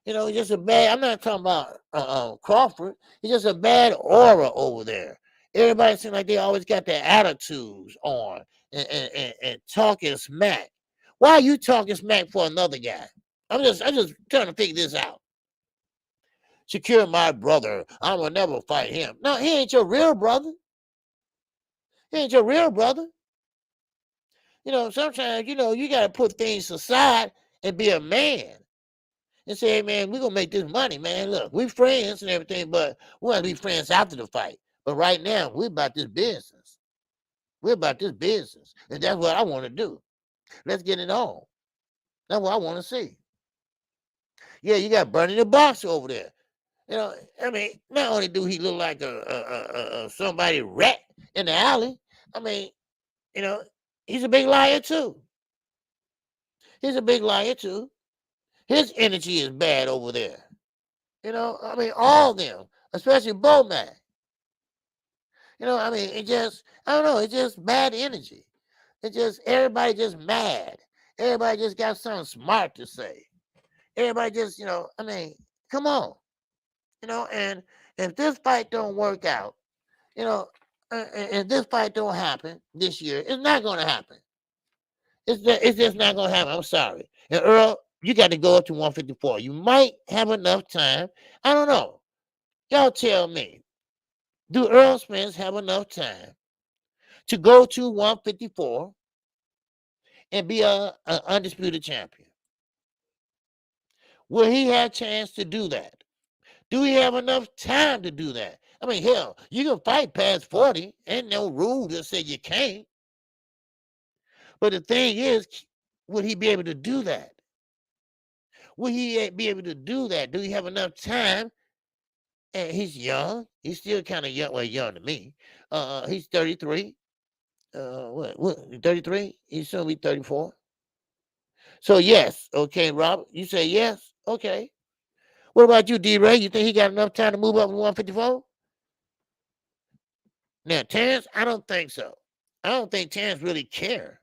Just a bad, I'm not talking about Crawford. It's just a bad aura over there. Everybody seems like they always got their attitudes on and talking smack. Why are you talking smack for another guy? I'm just trying to figure this out. Secure my brother. I will never fight him. No, he ain't your real brother. He ain't your real brother. Sometimes, you got to put things aside and be a man and say, hey, man, we're going to make this money, man. Look, we friends and everything, but we want to be friends after the fight. But right now, we're about this business. We're about this business. And that's what I want to do. Let's get it on. That's what I want to see. Yeah, you got Bernie the Boxer over there. I mean, not only do he look like a somebody rat in the alley, I mean, he's a big liar too. He's a big liar too. His energy is bad over there. I mean, all of them, especially Bowman. I mean, I don't know, it's just bad energy. It's just, everybody just mad. Everybody just got something smart to say. Everybody just, I mean, come on. And if this fight don't work out, if this fight don't happen this year, it's not going to happen. It's just not going to happen. I'm sorry. And Earl, you got to go up to 154. You might have enough time. I don't know. Y'all tell me. Do Earl Spence have enough time to go to 154 and be an undisputed champion? Will he have a chance to do that? Do we have enough time to do that? I mean, hell, you can fight past 40. Ain't no rule that say you can't. But the thing is, would he be able to do that? Will he be able to do that? Do he have enough time? And he's young. He's still kind of young. Well, young to me. He's 33. What? 33? He's soon be 34. So, yes. Okay, Robert, you say yes? Okay. What about you, D-Ray? You think he got enough time to move up to 154? Now, Terrence, I don't think so. I don't think Terrence really care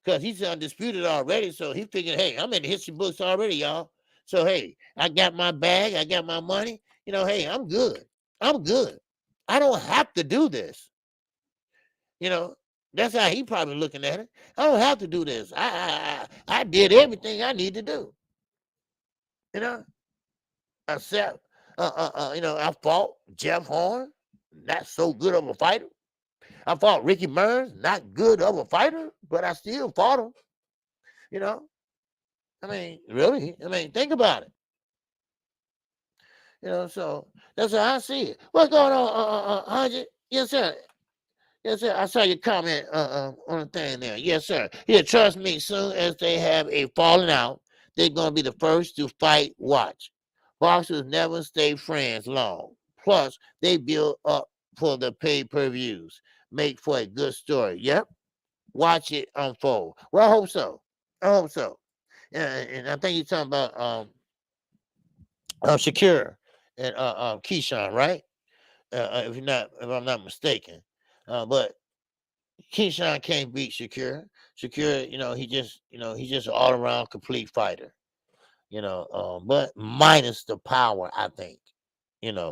because he's undisputed already. So he figured, hey, I'm in the history books already, y'all. So, hey, I got my bag. I got my money. Hey, I'm good. I'm good. I don't have to do this. That's how he probably looking at it. I don't have to do this. I did everything I need to do. Except, I fought Jeff Horn, not so good of a fighter. I fought Ricky Burns, not good of a fighter, but I still fought him. I mean, really? I mean, think about it. So that's how I see it. What's going on, 100? Yes, sir. Yes, sir. I saw your comment on the thing there. Yes, sir. Yeah, trust me, soon as they have a falling out, they're going to be the first to fight. Watch. Boxers never stay friends long. Plus, they build up for the pay-per-views. Make for a good story. Yep. Watch it unfold. Well, I hope so. I hope so. And I think you're talking about Shakira and Keyshawn, right? If I'm not mistaken. But Keyshawn can't beat Shakira. Shakira, he's just an all-around complete fighter. But minus the power, I think.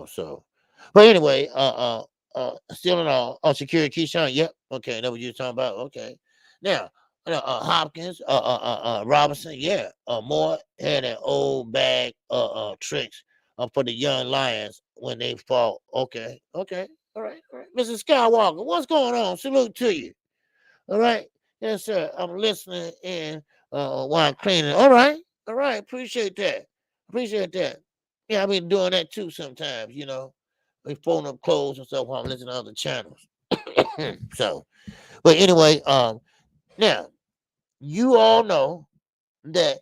So. But anyway, still in all, Shakira, Keyshawn, yep. Okay, that's what you're talking about. Okay. Now, Hopkins, Robinson, yeah. Moore had an old bag tricks for the young Lions when they fought. Okay. All right. Mrs. Skywalker, what's going on? Salute to you. All right. Yes, sir. I'm listening in while I'm cleaning. All right. Appreciate that. Yeah, I've been doing that too sometimes, We folding up clothes and stuff while I'm listening to other channels. So, but anyway, now, you all know that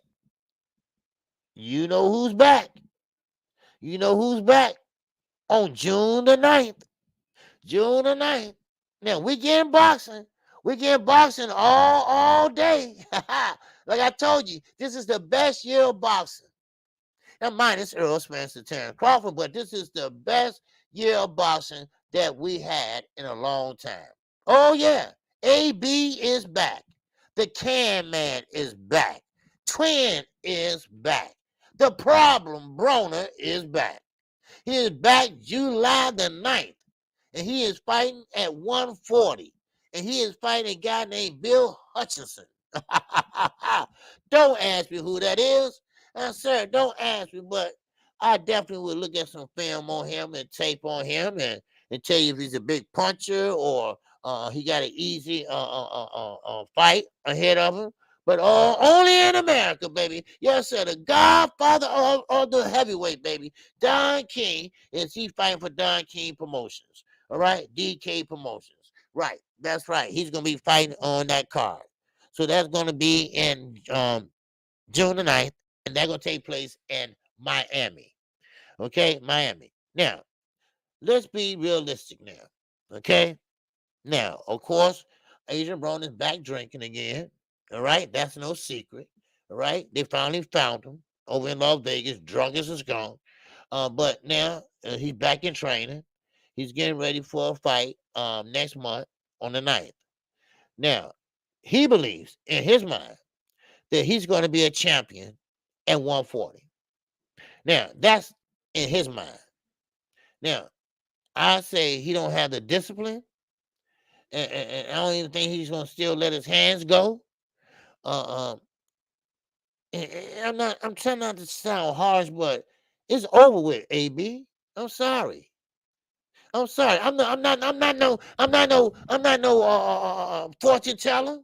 you know who's back. You know who's back on June the 9th. June the 9th. Now, we getting boxing. We getting boxing all day. Like I told you, this is the best year of boxing. Now, minus Earl Spence and Terrence Crawford, but this is the best year of boxing that we had in a long time. Oh, yeah. AB is back. The Can Man is back. Twin is back. The Problem Broner is back. He is back July the 9th. And he is fighting at 140. And he is fighting a guy named Bill Hutchinson. Don't ask me who that is. Sir, don't ask me, but I definitely would look at some film on him and tape on him and tell you if he's a big puncher or he got an easy fight ahead of him. But only in America, baby. Yes, sir. The godfather of the heavyweight, baby. Don King. Is he fighting for Don King Promotions? All right? DK Promotions. Right. That's right. He's going to be fighting on that card. So that's going to be in June the 9th, and that's going to take place in Miami. Okay? Miami. Now, let's be realistic now. Okay? Now, of course, Adrian Broner is back drinking again. All right? That's no secret. All right? They finally found him over in Las Vegas, drunk as it's gone. But now he's back in training. He's getting ready for a fight next month on the 9th. Now, he believes in his mind that he's going to be a champion at 140. Now, that's in his mind. Now, I say he don't have the discipline, and I don't even think he's going to still let his hands go. I'm trying not to sound harsh, but it's over with, AB. I'm sorry. I'm sorry. I'm not no fortune teller.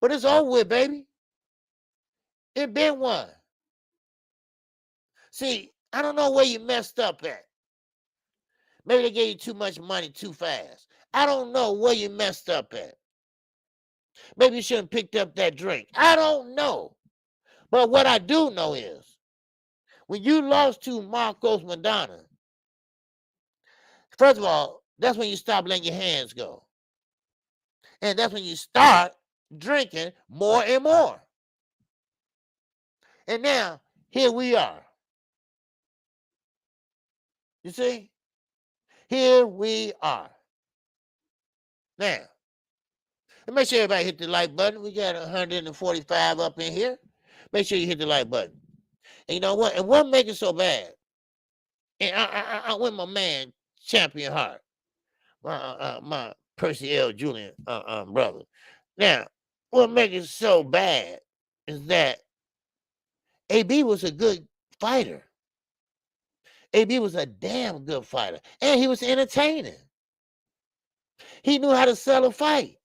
But it's over with, baby. It been one. See, I don't know where you messed up at. Maybe they gave you too much money too fast. I don't know where you messed up at. Maybe you shouldn't have picked up that drink. I don't know. But what I do know is when you lost to Marcos Madonna, first of all, that's when you stop letting your hands go. And that's when you start drinking more and more. And now, here we are. You see? Here we are. Now, make sure everybody hit the like button. We got 145 up in here. Make sure you hit the like button. And you know what? And what makes it so bad? And I went my man, Champion Heart, my Percy L. Julian brother. Now, what makes it so bad is that AB was a good fighter. AB was a damn good fighter. And he was entertaining. He knew how to sell a fight.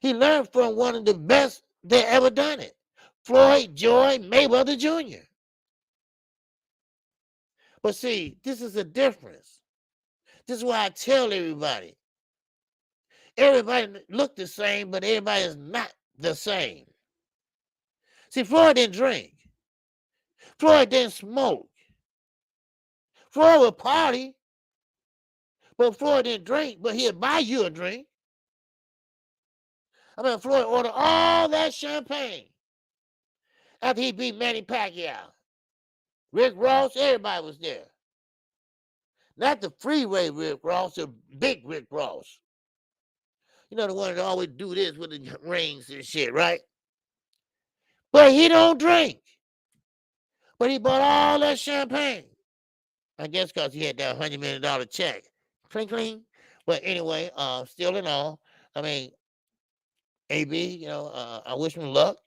He learned from one of the best that ever done it, Floyd Joy Mayweather Jr. But see, this is a difference. This is why I tell everybody. Everybody look the same, but everybody is not the same. See, Floyd didn't drink. Floyd didn't smoke. Floyd would party, but Floyd didn't drink, but he'd buy you a drink. I mean, Floyd ordered all that champagne after he beat Manny Pacquiao. Rick Ross, everybody was there. Not the freeway Rick Ross, the big Rick Ross. You know, the one that always do this with the rings and shit, right? But he don't drink. But he bought all that champagne. I guess because he had that $100 million check. Cling, cling. But anyway, still in all, I mean, AB, you know, I wish him luck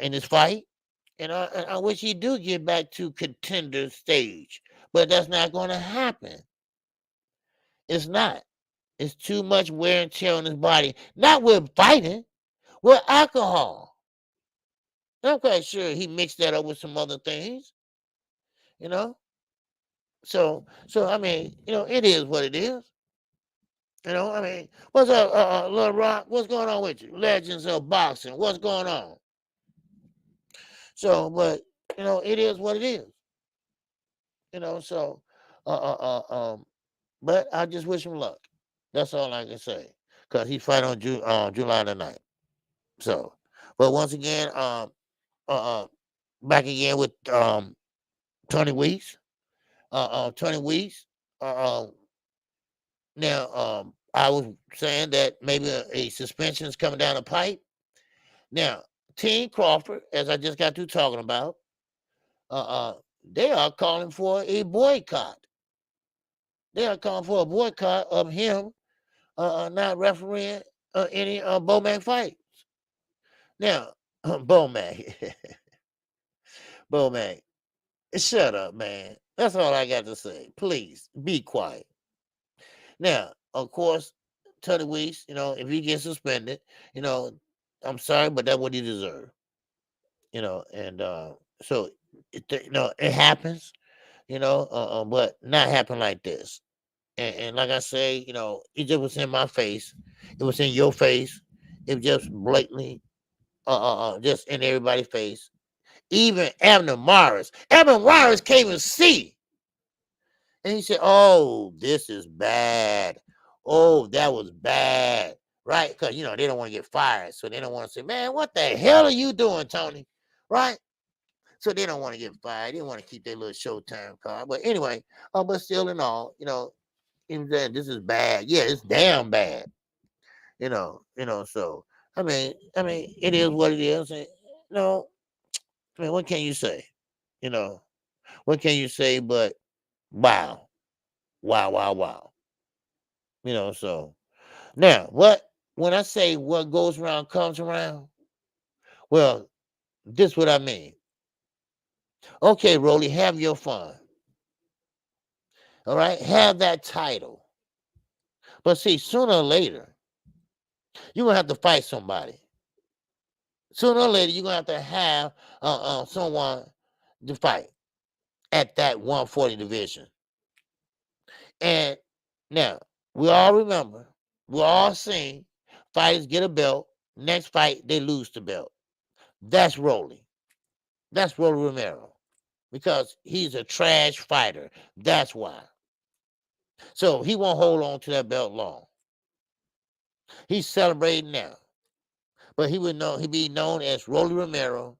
in this fight. And I wish he do get back to contender stage. But that's not going to happen. It's not. It's too much wear and tear on his body. Not with fighting, with alcohol. I'm quite sure he mixed that up with some other things, you know. So I mean, you know, it is what it is. You know, I mean, what's up, Lil Rock? What's going on with you? Legends of boxing. What's going on? So, but you know, it is what it is. You know, so but I just wish him luck. That's all I can say. Because he's fighting on July the 9th. So, but once again, back again with Tony Weeks. Tony Weeks. Now, I was saying that maybe a suspension is coming down the pipe. Now, Team Crawford, as I just got through talking about, they are calling for a boycott. They are calling for a boycott of him not refereeing any Bowman fights. Now, Bo-Mac. Bo-Mac. Shut up, man. That's all I got to say. Please be quiet. Now, of course, Tony Weeks, if he gets suspended, you know, I'm sorry, but that's what he deserves. And so it happens, but not happen like this. And like I say, it just was in my face. It was in your face. It was just blatantly, just in everybody's face. Even Abner Morris. Abner Morris came and see. And he said, "Oh, this is bad. Oh, that was bad." Right? Because, they don't want to get fired. So they don't want to say, "Man, what the hell are you doing, Tony?" Right? So they don't want to get fired. They want to keep their little Showtime card. But anyway, but still in all, even then, this is bad. Yeah, it's damn bad. So it is what it is. And, what can you say? You know, what can you say but wow. Wow, wow, wow. So now when I say what goes around comes around, well, this is what I mean. Okay, Rolly, have your fun. All right, have that title. But see, sooner or later, you're gonna have to fight somebody. Sooner or later, you're gonna have to have someone to fight at that 140 division. And now we all remember, we all seen fighters get a belt. Next fight, they lose the belt. That's Rolly. That's Rolly Romero. Because he's a trash fighter. That's why. So he won't hold on to that belt long. He's celebrating now. But he'd be known as Rolly Romero,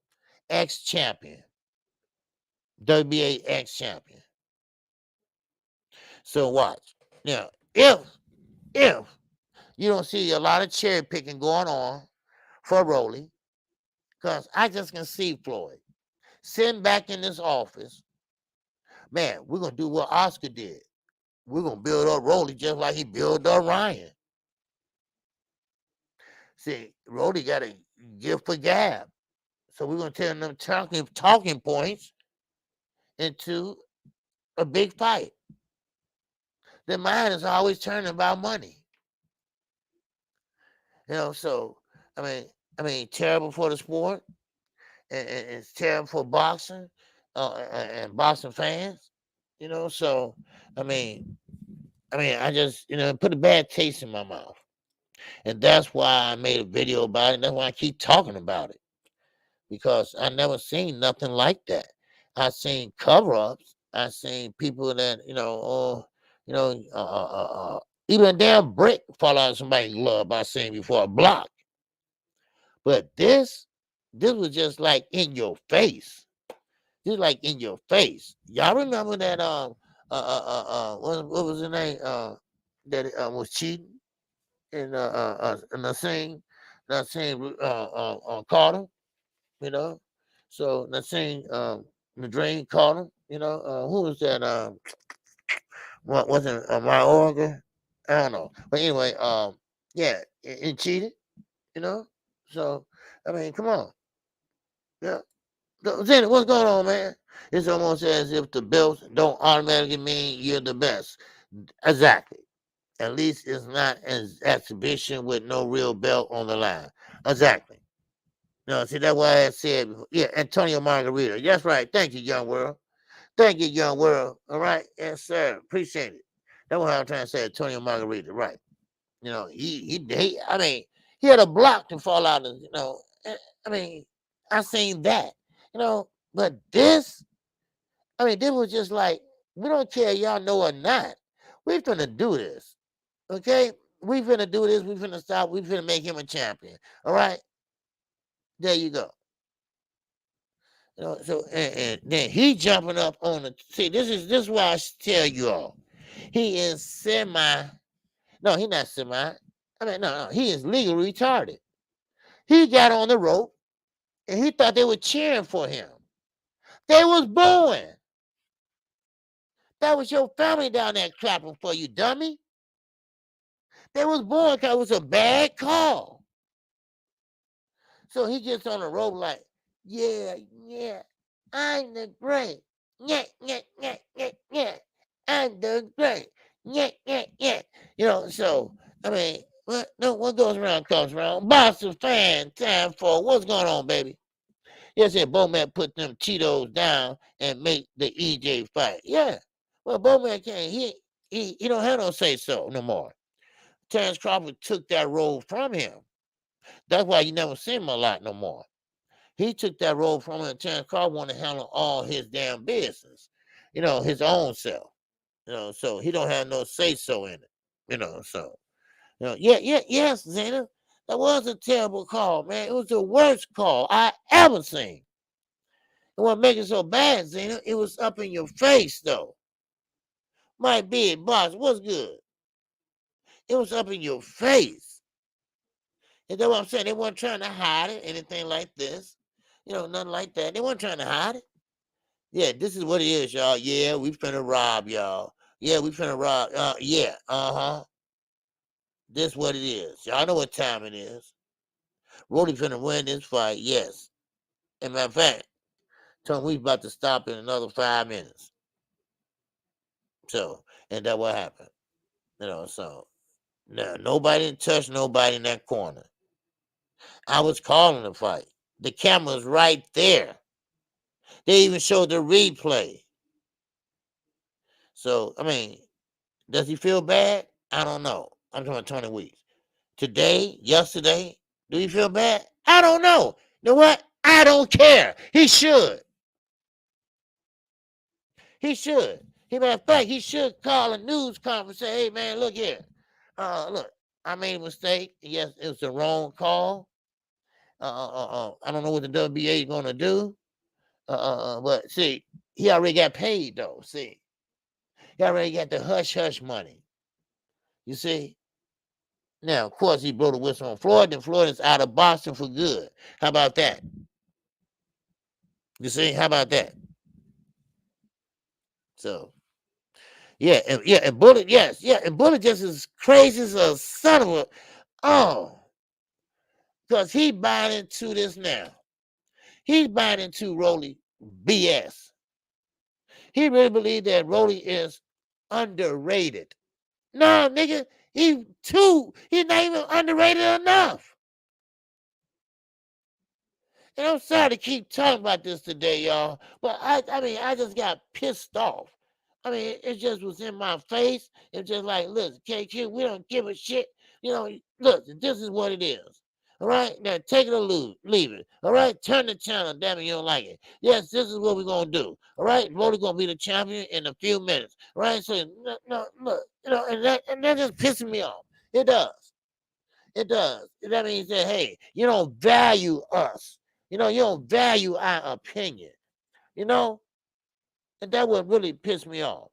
ex-champion. WBA ex-champion. So watch. Now, if you don't see a lot of cherry picking going on for Rolly, because I just can see Floyd sitting back in this office. Man, we're going to do what Oscar did. We're going to build up Rolly just like he built up Ryan. See, Rolly got a gift for gab. So we're going to turn them talking points into a big fight. Their mind is always turning about money. So, terrible for the sport. And it's terrible for boxing and boxing fans. So, I just, put a bad taste in my mouth. And that's why I made a video about it. That's why I keep talking about it. Because I never seen nothing like that. I seen cover-ups. I seen people that, even a damn brick fall out of somebody's glove I seen before a block. But this was just like in your face. Just like in your face. Y'all remember that what was the name that was cheating in the same Carter, So the drain caught him, who was that? What wasn't my Oregon? I don't know. But anyway, yeah, it cheated, So come on. Yeah. Zane, what's going on, man? It's almost as if the belts don't automatically mean you're the best. Exactly. At least it's not an exhibition with no real belt on the line. Exactly. No, see, that's why I said before. Yeah, Antonio Margarita. That's right. Thank you, Young World. Thank you, Young World. All right. Yes, sir. Appreciate it. That's what I'm trying to say, Antonio Margarita. Right. He had a block to fall out of, I seen that, but this was just like, we don't care, y'all know or not. We finna do this. Okay? We finna do this. We finna stop. We finna make him a champion. All right? There you go. So and then he jumping up on the this is why I tell you all. He is no, he not no, he is legally retarded. He got on the rope and he thought they were cheering for him. They was booing. That was your family down there clapping for you, dummy. They was booing because it was a bad call. So he gets on the rope like, yeah, I'm the great. Yeah, I'm the great. Yeah. So, I mean, what goes around comes around. Boston fan, time for what's going on, baby? Yes, and Bowman put them Cheetos down and make the EJ fight. Yeah. Well, Bowman can't. He don't have no say so no more. Terrence Crawford took that role from him. That's why you never see him a lot no more. He took that role from him. Terrence Crawford wanted to handle all his damn business, his own self. So he don't have no say so in it. So yes, Zena, that was a terrible call, man. It was the worst call I ever seen. And what makes it so bad, Zena, it was up in your face though. My big boss, what's good? It was up in your face. And that's what I'm saying. They weren't trying to hide it, anything like this. Nothing like that. They weren't trying to hide it. Yeah, this is what it is, y'all. Yeah, we finna rob y'all. Yeah, we finna rob. Yeah, this what it is. Y'all know what time it is. Roddy finna win this fight, yes. As a matter of fact, tell him we about to stop in another 5 minutes. So, and that what happened. So now nobody touched nobody in that corner. I was calling the fight. The camera's right there. They even showed the replay. So, I mean, does he feel bad? I don't know. I'm talking 20 weeks. Today, yesterday, do he feel bad? I don't know. You know what? I don't care. He should. He should. Matter of fact, he should call a news conference and say, hey, man, look here. Look, I made a mistake. Yes, it was the wrong call. I don't know what the WBA is going to do. But see, he already got paid, though. See, he already got the hush-hush money. You see? Now, of course, he blew the whistle on Floyd, and Floyd is out of Boston for good. How about that? You see? How about that? So, and Bullet, yes, and Bullet just as crazy as a son of a, because he buying into this now. He's buying into Rolly BS. He really believes that Rolly is underrated. No, nigga, he's not even underrated enough. And I'm sorry to keep talking about this today, y'all, but I just got pissed off. I mean, it just was in my face. It's just like, look, KQ, we don't give a shit. Look, this is what it is. All right, now take it or leave it. All right, turn the channel. Damn it, you don't like it. Yes, this is what we're gonna do. All right, Rolly's gonna be the champion in a few minutes. All right, so no, look, and that just pissing me off. It does. It does. That means that hey, you don't value us. You don't value our opinion. And that would really piss me off.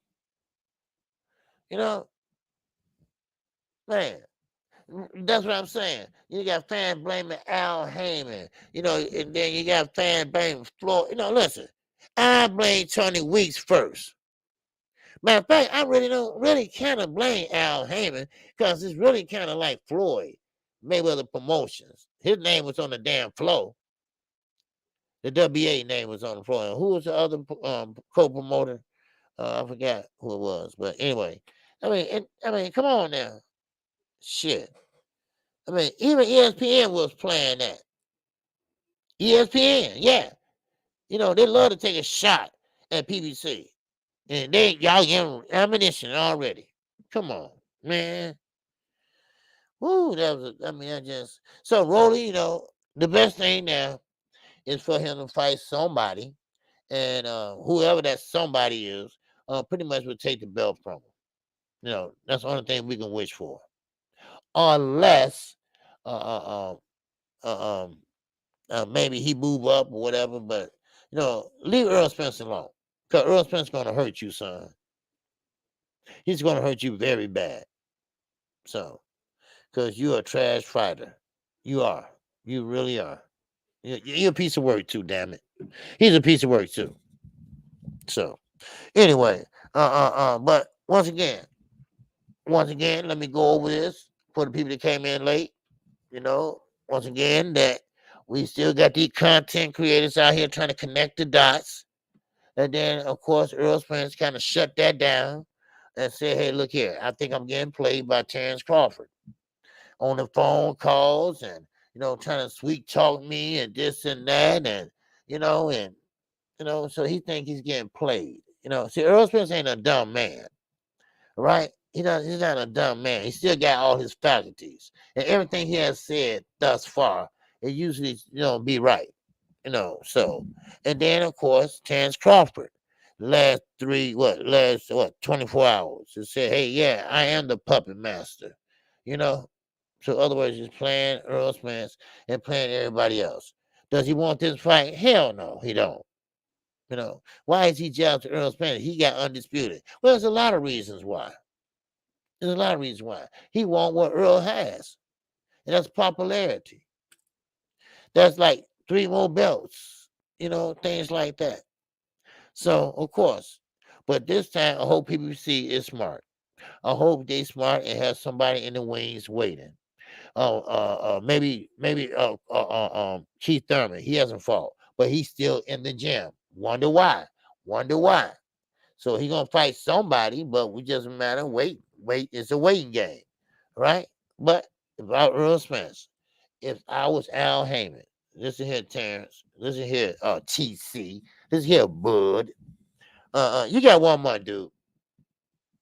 Man. That's what I'm saying. You got fans blaming Al Heyman, and then you got fans blaming Floyd. Listen, I blame Tony Weeks first. Matter of fact, I really don't really kind of blame Al Heyman because it's really kind of like Floyd Mayweather Promotions. His name was on the damn floor. The WA name was on the floor. And who was the other co-promoter? I forgot who it was. But anyway, I mean, come on now. Shit. I mean, even ESPN was playing that. ESPN, yeah. They love to take a shot at PBC. And y'all getting ammunition already. Come on, man. Woo, so Rolly, the best thing now is for him to fight somebody. And whoever that somebody is, pretty much will take the belt from him. That's the only thing we can wish for. Unless maybe he move up or whatever, but leave Earl Spence alone. Because Earl Spence is gonna hurt you, son. He's gonna hurt you very bad. So, because you're a trash fighter. You are. You really are. You're a piece of work too, damn it. He's a piece of work too. So anyway, but once again, let me go over this for the people that came in late. Once again, that We still got these content creators out here trying to connect the dots. And then, of course, Earl Spence kind of shut that down and said, hey, look here, I think I'm getting played by Terrence Crawford on the phone calls and, trying to sweet talk me and this and that. And, so he think he's getting played. See, Earl Spence ain't a dumb man, right? He's not a dumb man. He still got all his faculties. And everything he has said thus far, it usually, be right. So, and then of course, Terrence Crawford, last 24 hours, and said, hey, yeah, I am the puppet master, you know. So, in other words, he's playing Earl Spence and playing everybody else. Does he want this fight? Hell no, he don't. Why is he jealous of Earl Spence? He got undisputed. Well, there's a lot of reasons why. There's a lot of reasons why. He want what Earl has, and that's popularity. That's like 3 more belts, things like that. So, of course, but this time, I hope PBC is smart. I hope they smart and have somebody in the wings waiting. Maybe Keith Thurman. He hasn't fought, but he's still in the gym. Wonder why? So he gonna fight somebody, but we just matter wait. It's a waiting game, right? But about Earl Spence, if I was Al Heyman, listen here, Terrence. Listen here, TC. Listen here, Bud. You got 1 month, dude.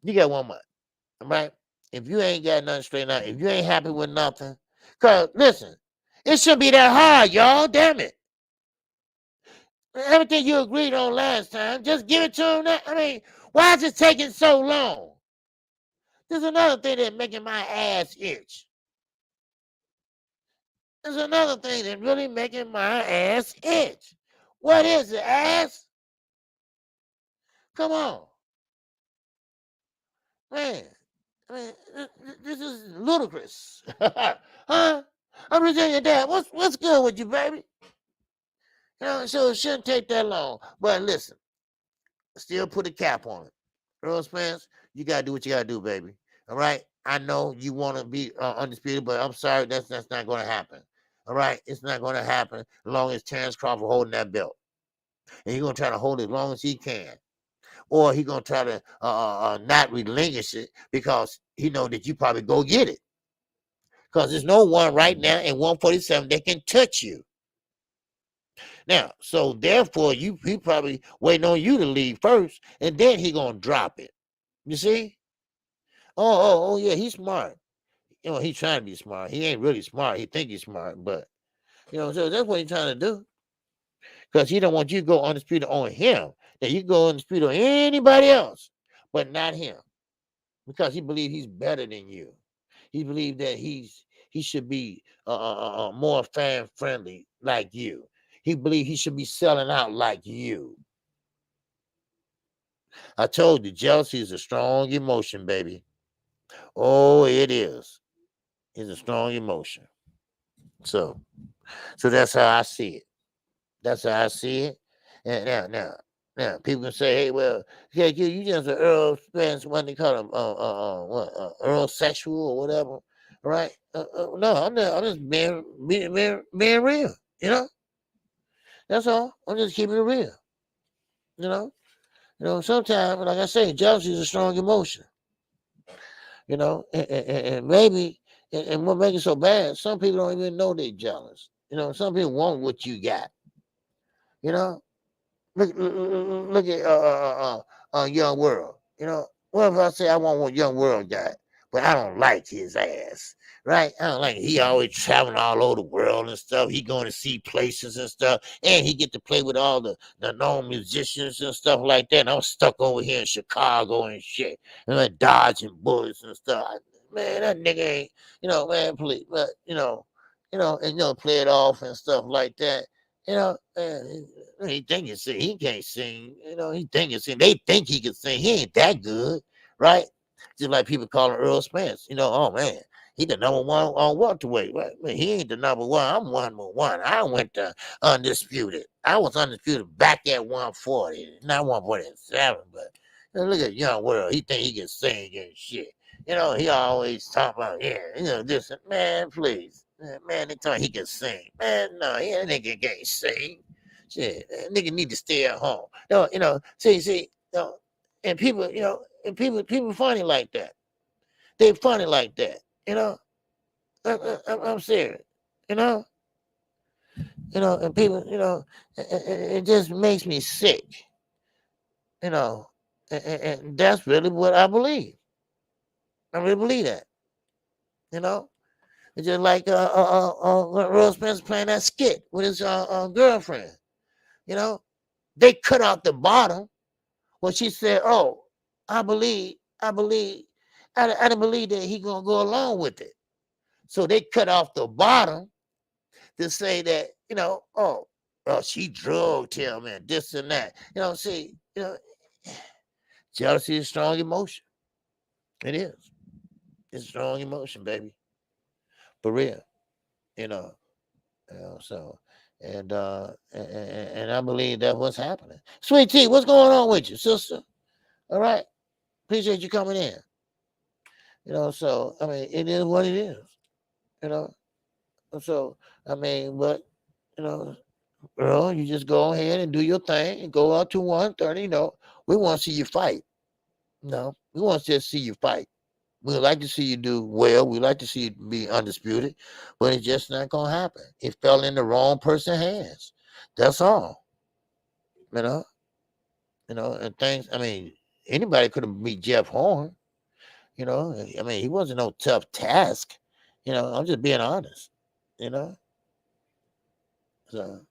You got 1 month, right? If you ain't got nothing straightened out, if you ain't happy with nothing, cause listen, it shouldn't be that hard, y'all. Damn it. Everything you agreed on last time, just give it to him now. I mean, why is it taking so long? There's another thing that's making my ass itch. There's another thing that's really making my ass itch. What is it, ass? Come on. Man, I mean, this is ludicrous. Huh? I'm just telling you, Dad, what's good with you, baby? So it shouldn't take that long. But listen, still put a cap on it. Earl Spence, you got to do what you got to do, baby. All right? I know you want to be undisputed, but I'm sorry, that's not going to happen. All right? It's not going to happen as long as Terrence Crawford holding that belt. And he's going to try to hold it as long as he can. Or he's going to try to not relinquish it because he know that you probably go get it. Because there's no one right now in 147 that can touch you. Now, so therefore, he probably waiting on you to leave first, and then he going to drop it. You see? Oh, yeah, he's smart. He's trying to be smart. He ain't really smart. He think he's smart, but, so that's what he's trying to do. Because he don't want you to go undisputed on him. That you go undisputed on anybody else, but not him. Because he believes he's better than you. He believes that he should be more fan-friendly like you. He believes he should be selling out like you. I told you, jealousy is a strong emotion, baby. Oh, it is. It's a strong emotion. So that's how I see it. That's how I see it. And now, people can say, "Hey, well, you just an Earl Spence, what they call him, Earl sexual or whatever, right?" No, I'm just being real. That's all. I'm just keeping it real. Sometimes, like I say, jealousy is a strong emotion. And maybe, and what makes it so bad, some people don't even know they're jealous. Some people want what you got. Look at Young World. What if I say I want what Young World got, but I don't like his ass, right? I don't like it. He always traveling all over the world and stuff. He going to see places and stuff, and he get to play with all the known musicians and stuff like that. And I'm stuck over here in Chicago and shit, and like dodging bullets and stuff. Man, that nigga ain't, man, please, but and play it off and stuff like that. Man, he think he sing. He can't sing. He think he sing. They think he can sing. He ain't that good, right? Just like people calling Earl Spence. Oh man, he the number one on welterweight. Right? Man, he ain't the number one. I'm number one. I went to undisputed. I was undisputed back at 140, not 147. But look at Young World. He think he can sing and shit. He always talk about this. Man, please. Man, they thought he could sing. Man, no, that nigga can't sing. Shit, that nigga need to stay at home. No, see, and people, and people funny like that. They funny like that. I'm serious. You know, and people, it just makes me sick. And that's really what I believe. I really believe that. It's just like Earl Spencer playing that skit with his girlfriend. They cut out the bottom. Well, she said, "Oh, I didn't believe that he gonna go along with it." So they cut off the bottom to say that, oh, she drugged him and this and that. See, jealousy is strong emotion. It is. It's strong emotion, baby. For real. So and I believe that's what's happening. Sweet Tea, what's going on with you, sister? All right. Appreciate you coming in. So I mean, it is what it is. So I mean, but girl, you just go ahead and do your thing and go out to 1:30. We want to see you fight. No, we want to just see you fight. We like to see you do well. We like to see you be undisputed, but it's just not gonna happen. It fell in the wrong person's hands. That's all. And things. I mean, anybody could have beat Jeff Horn. I mean, he wasn't no tough task. I'm just being honest. So,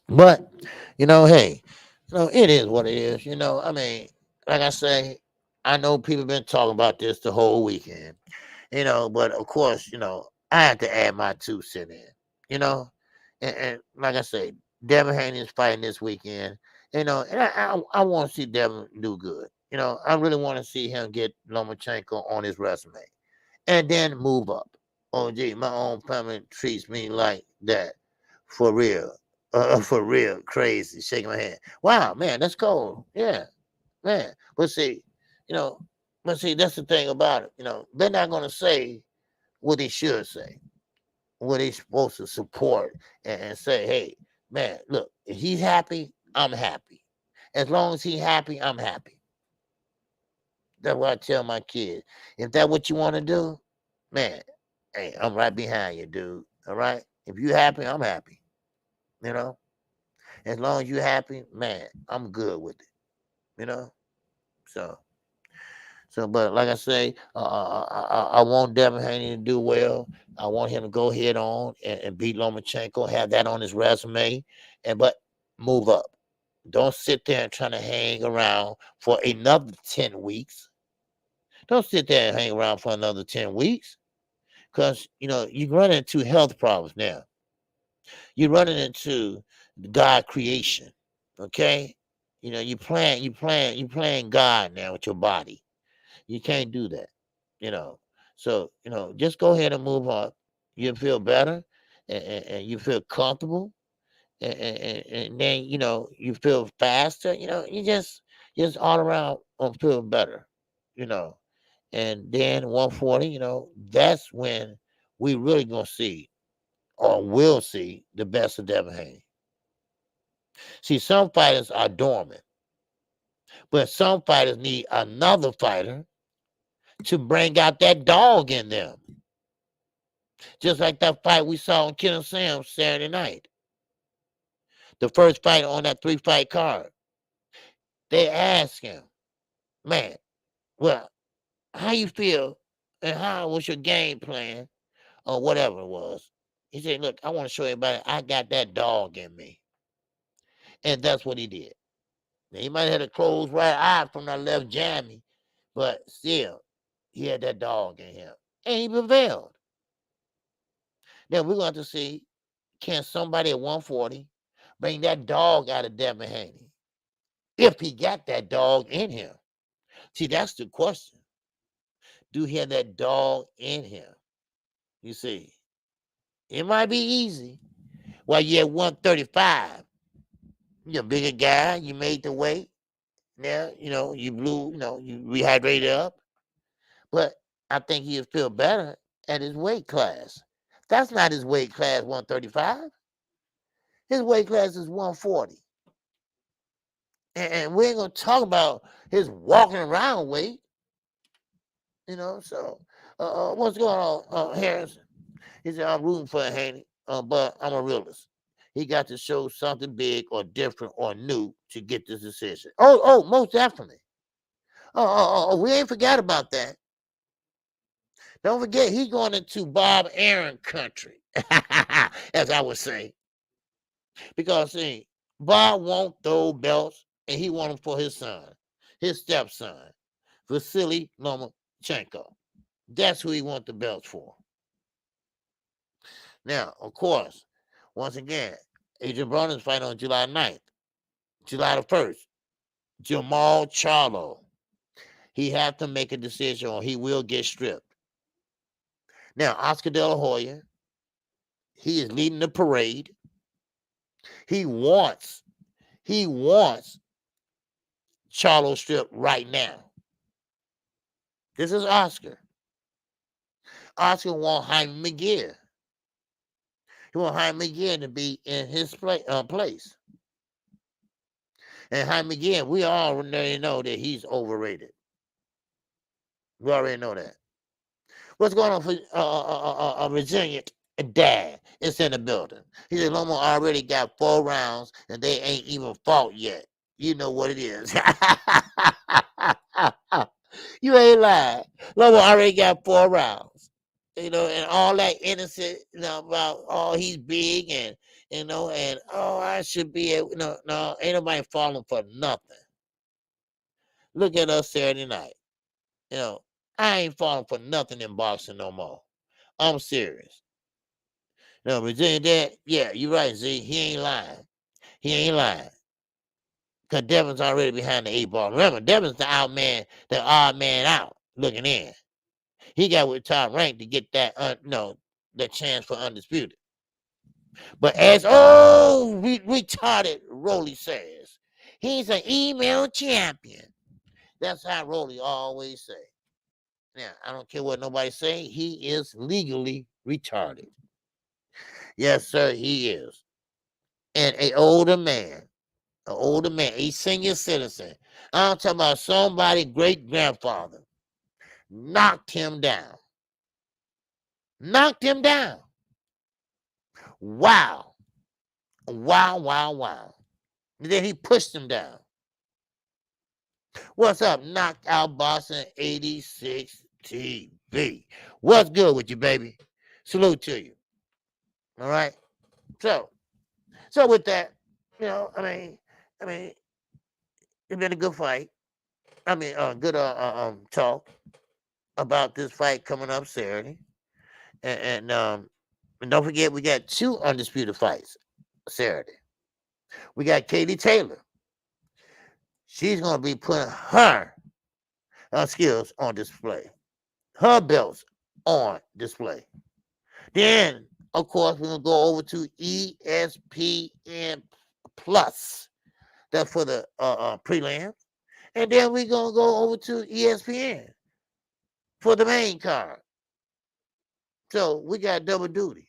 but hey, it is what it is. I mean, like I say, I know people been talking about this the whole weekend. But of course, I have to add my 2 cents in. And like I say, Devin Haney is fighting this weekend. And I want to see Devin do good. I really want to see him get Lomachenko on his resume, and then move up. Oh, gee, my own family treats me like that, for real. For real, crazy. Shaking my head. Wow, man, that's cold. Yeah, man. But see, that's the thing about it. They're not gonna say what they should say, what they supposed to support and say, hey, man, look, if he's happy, I'm happy. As long as he's happy, I'm happy. That's what I tell my kids. If that's what you want to do, man, hey, I'm right behind you, dude. All right. If you happy, I'm happy. As long as you happy, man, I'm good with it. So, but like I say, I want Devin Haney to do well. I want him to go head on and beat Lomachenko, have that on his resume, but move up. Don't sit there and try to hang around for another 10 weeks. Don't sit there and hang around for another 10 weeks, because you run into health problems now. You're running into God creation. Okay, you playing God now with your body. You can't do that. So just go ahead and move on. You feel better, and you feel comfortable, and then you feel faster. You just all around feel better. And then 140. That's when we really gonna see, or will see, the best of Devin Haney. See, some fighters are dormant, but some fighters need another fighter to bring out that dog in them. Just like that fight we saw on Killing Sam Saturday night. The first fight on that 3-fight card. They asked him, man, well, how you feel and how was your game plan or whatever it was. He said, look, I want to show everybody I got that dog in me. And that's what he did. Now, he might have had a closed right eye from that left jammy, but still, he had that dog in him. And he prevailed. Now, we're going to see, can somebody at 140 bring that dog out of Devin Haney? If he got that dog in him. See, that's the question. Do he have that dog in him? You see, it might be easy. Well, you're at 135. You're a bigger guy. You made the weight. Now, you blew, you rehydrated up. But I think he'll feel better at his weight class. That's not his weight class, 135. His weight class is 140. And we ain't going to talk about his walking around weight. So what's going on, Harrison? He said, I'm rooting for Haney, but I'm a realist. He got to show something big or different or new to get this decision. Oh, most definitely. We ain't forgot about that. Don't forget, he's going into Bob Aaron country, as I would say. Because, see, Bob won't throw belts, and he want them for his son, his stepson, Vasily Lomachenko. That's who he wants the belts for. Now, of course, once again, Adrian Broner's fight on July 9th, July the 1st. Jamal Charlo. He have to make a decision or he will get stripped. Now, Oscar De La Hoya, he is leading the parade. He wants Charlo stripped right now. This is Oscar. Oscar wants Jaime McGear. He wants Jaime McGear to be in his place. And Jaime McGear, we already know that he's overrated. We already know that. What's going on for Virginia? Dad is in the building. He said, Lomo already got 4 rounds and they ain't even fought yet. You know what it is. You ain't lying. Lomo already got 4 rounds. And all that innocent, about, he's big and, I should be able, no, ain't nobody falling for nothing. Look at us Saturday night. I ain't falling for nothing in boxing no more. I'm serious. Virginia Dad, yeah, you're right, Z. He ain't lying. Because Devin's already behind the 8 ball. Remember, Devin's the odd man out looking in. He got with top rank to get that, that chance for undisputed. But as retarded Rolly says, he's an email champion. That's how Rolly always say. Now, I don't care what nobody say. He is legally retarded. Yes, sir, he is. And an older man, a senior citizen. I'm talking about somebody great-grandfather. Knocked him down. Wow. And then he pushed him down. What's up, Knockout Boston 86 TV? What's good with you, baby? Salute to you. All right. So with that, it's been a good fight. Good talk about this fight coming up Saturday. And don't forget, we got 2 undisputed fights Saturday. We got Katie Taylor. She's going to be putting her skills on display. Her belts on display. Then, of course, we're going to go over to ESPN Plus. That's for the prelim. And then we're going to go over to ESPN for the main card. So we got double duty.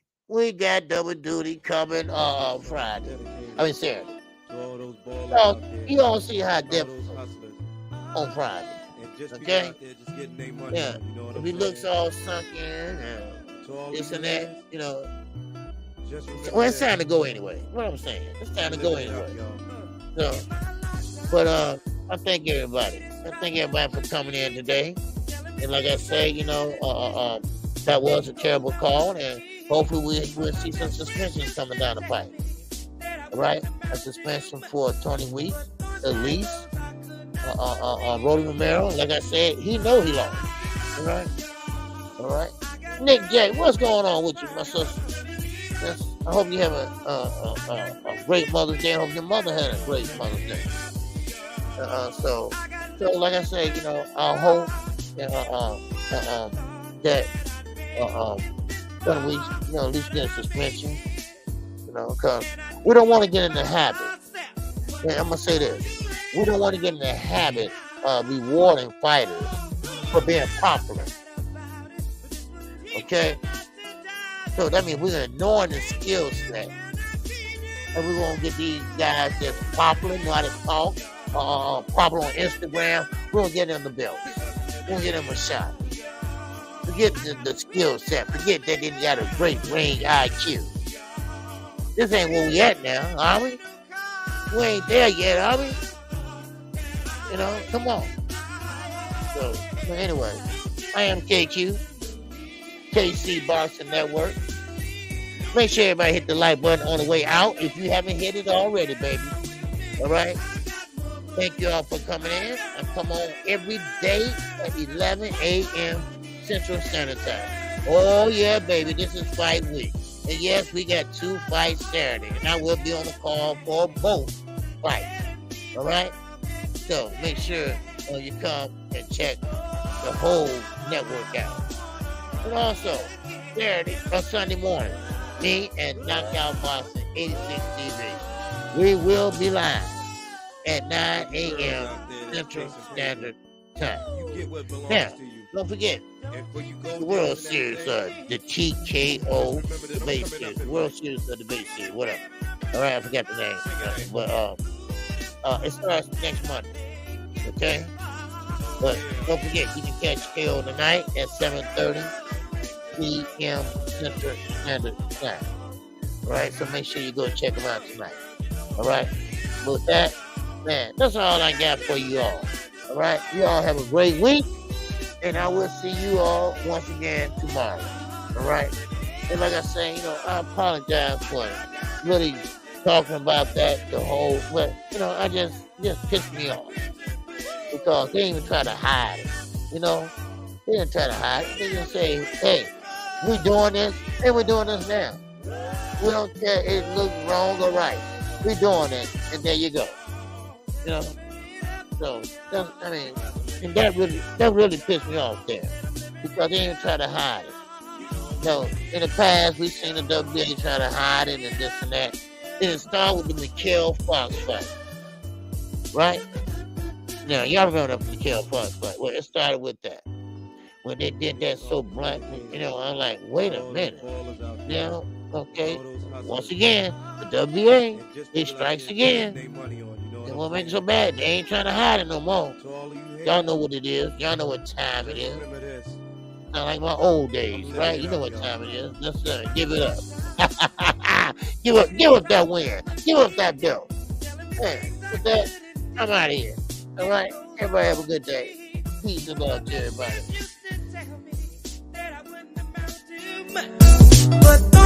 Coming Friday. Saturday. So you all see how different on Friday. Okay? Yeah. If he looks all sunken and this and that, well, it's time to go anyway. What I'm saying, it's time to go anyway. So, but I thank everybody. For coming in today. And like I say, that was a terrible call, and hopefully we'll see some suspensions coming down the pipe. All right, a suspension for 20 weeks at least. Rolly Romero, like I said, he know he lost. All right. Nick J, what's going on with you, my sister? Yes, I hope you have a great Mother's Day. I hope your mother had a great Mother's Day. So like I said, I hope that we at least get a suspension. Because we don't want to get in the habit. And I'm gonna say this: we don't want to get in the habit of rewarding fighters for being popular. Okay? So that means we're ignoring the skill set. And we're going to get these guys that's popular, know how to talk, popular on Instagram. We're going to get them the belt. We're going to get them a shot. Forget the skill set. Forget that they got a great range IQ. This ain't where we at now, are we? We ain't there yet, are we? You know, come on. So anyway, I am KQKC Boxing Network. Make sure everybody hit the like button on the way out if you haven't hit it already, baby. All right? Thank you all for coming in. I come on every day at 11 a.m. Central Standard Time. Oh, yeah, baby. This is fight week. And yes, we got 2 fights Saturday. And I will be on the call for both fights. All right? So make sure you come and check the whole network out. And also, Sunday morning, me and Knockout Boxing 86 TV. We will be live at 9 a.m. Central Standard Time. Now, don't forget the World Series, the TKO Debate Series, the World Series of Debate Series, whatever. All right, I forgot the name, but it starts next Monday. Okay, but don't forget you can catch KO tonight at 7:30 p.m. Central Standard Time. All right, so make sure you go check them out tonight. All right, with that, man, that's all I got for you all. All right, you all have a great week, and I will see you all once again tomorrow. All right, and like I say, I apologize for really talking about that the whole, but I just pissed me off because they even try to hide it. They didn't try to hide it. They just say, hey, we doing this, and we're doing this now. We don't care if it looks wrong or right. We're doing it, and there you go. So and that really pissed me off there because they even try to hide it. In the past we've seen the WBA try to hide it and this and that. It started with the Mikhail Fox fight, right? Now y'all remember the Mikhail Fox fight? Well, it started with that. When they did that so bluntly, I'm like, wait a minute. Okay. Once again, the WBA, it strikes again. And what makes it so bad? They ain't trying to hide it no more. Y'all know what it is. Y'all know what time it is. Not like my old days, right? You know what time it is. Let's give it up. give up that win. Give up that belt. Man, with that, I'm out of here. All right? Everybody have a good day. Peace and love to everybody. But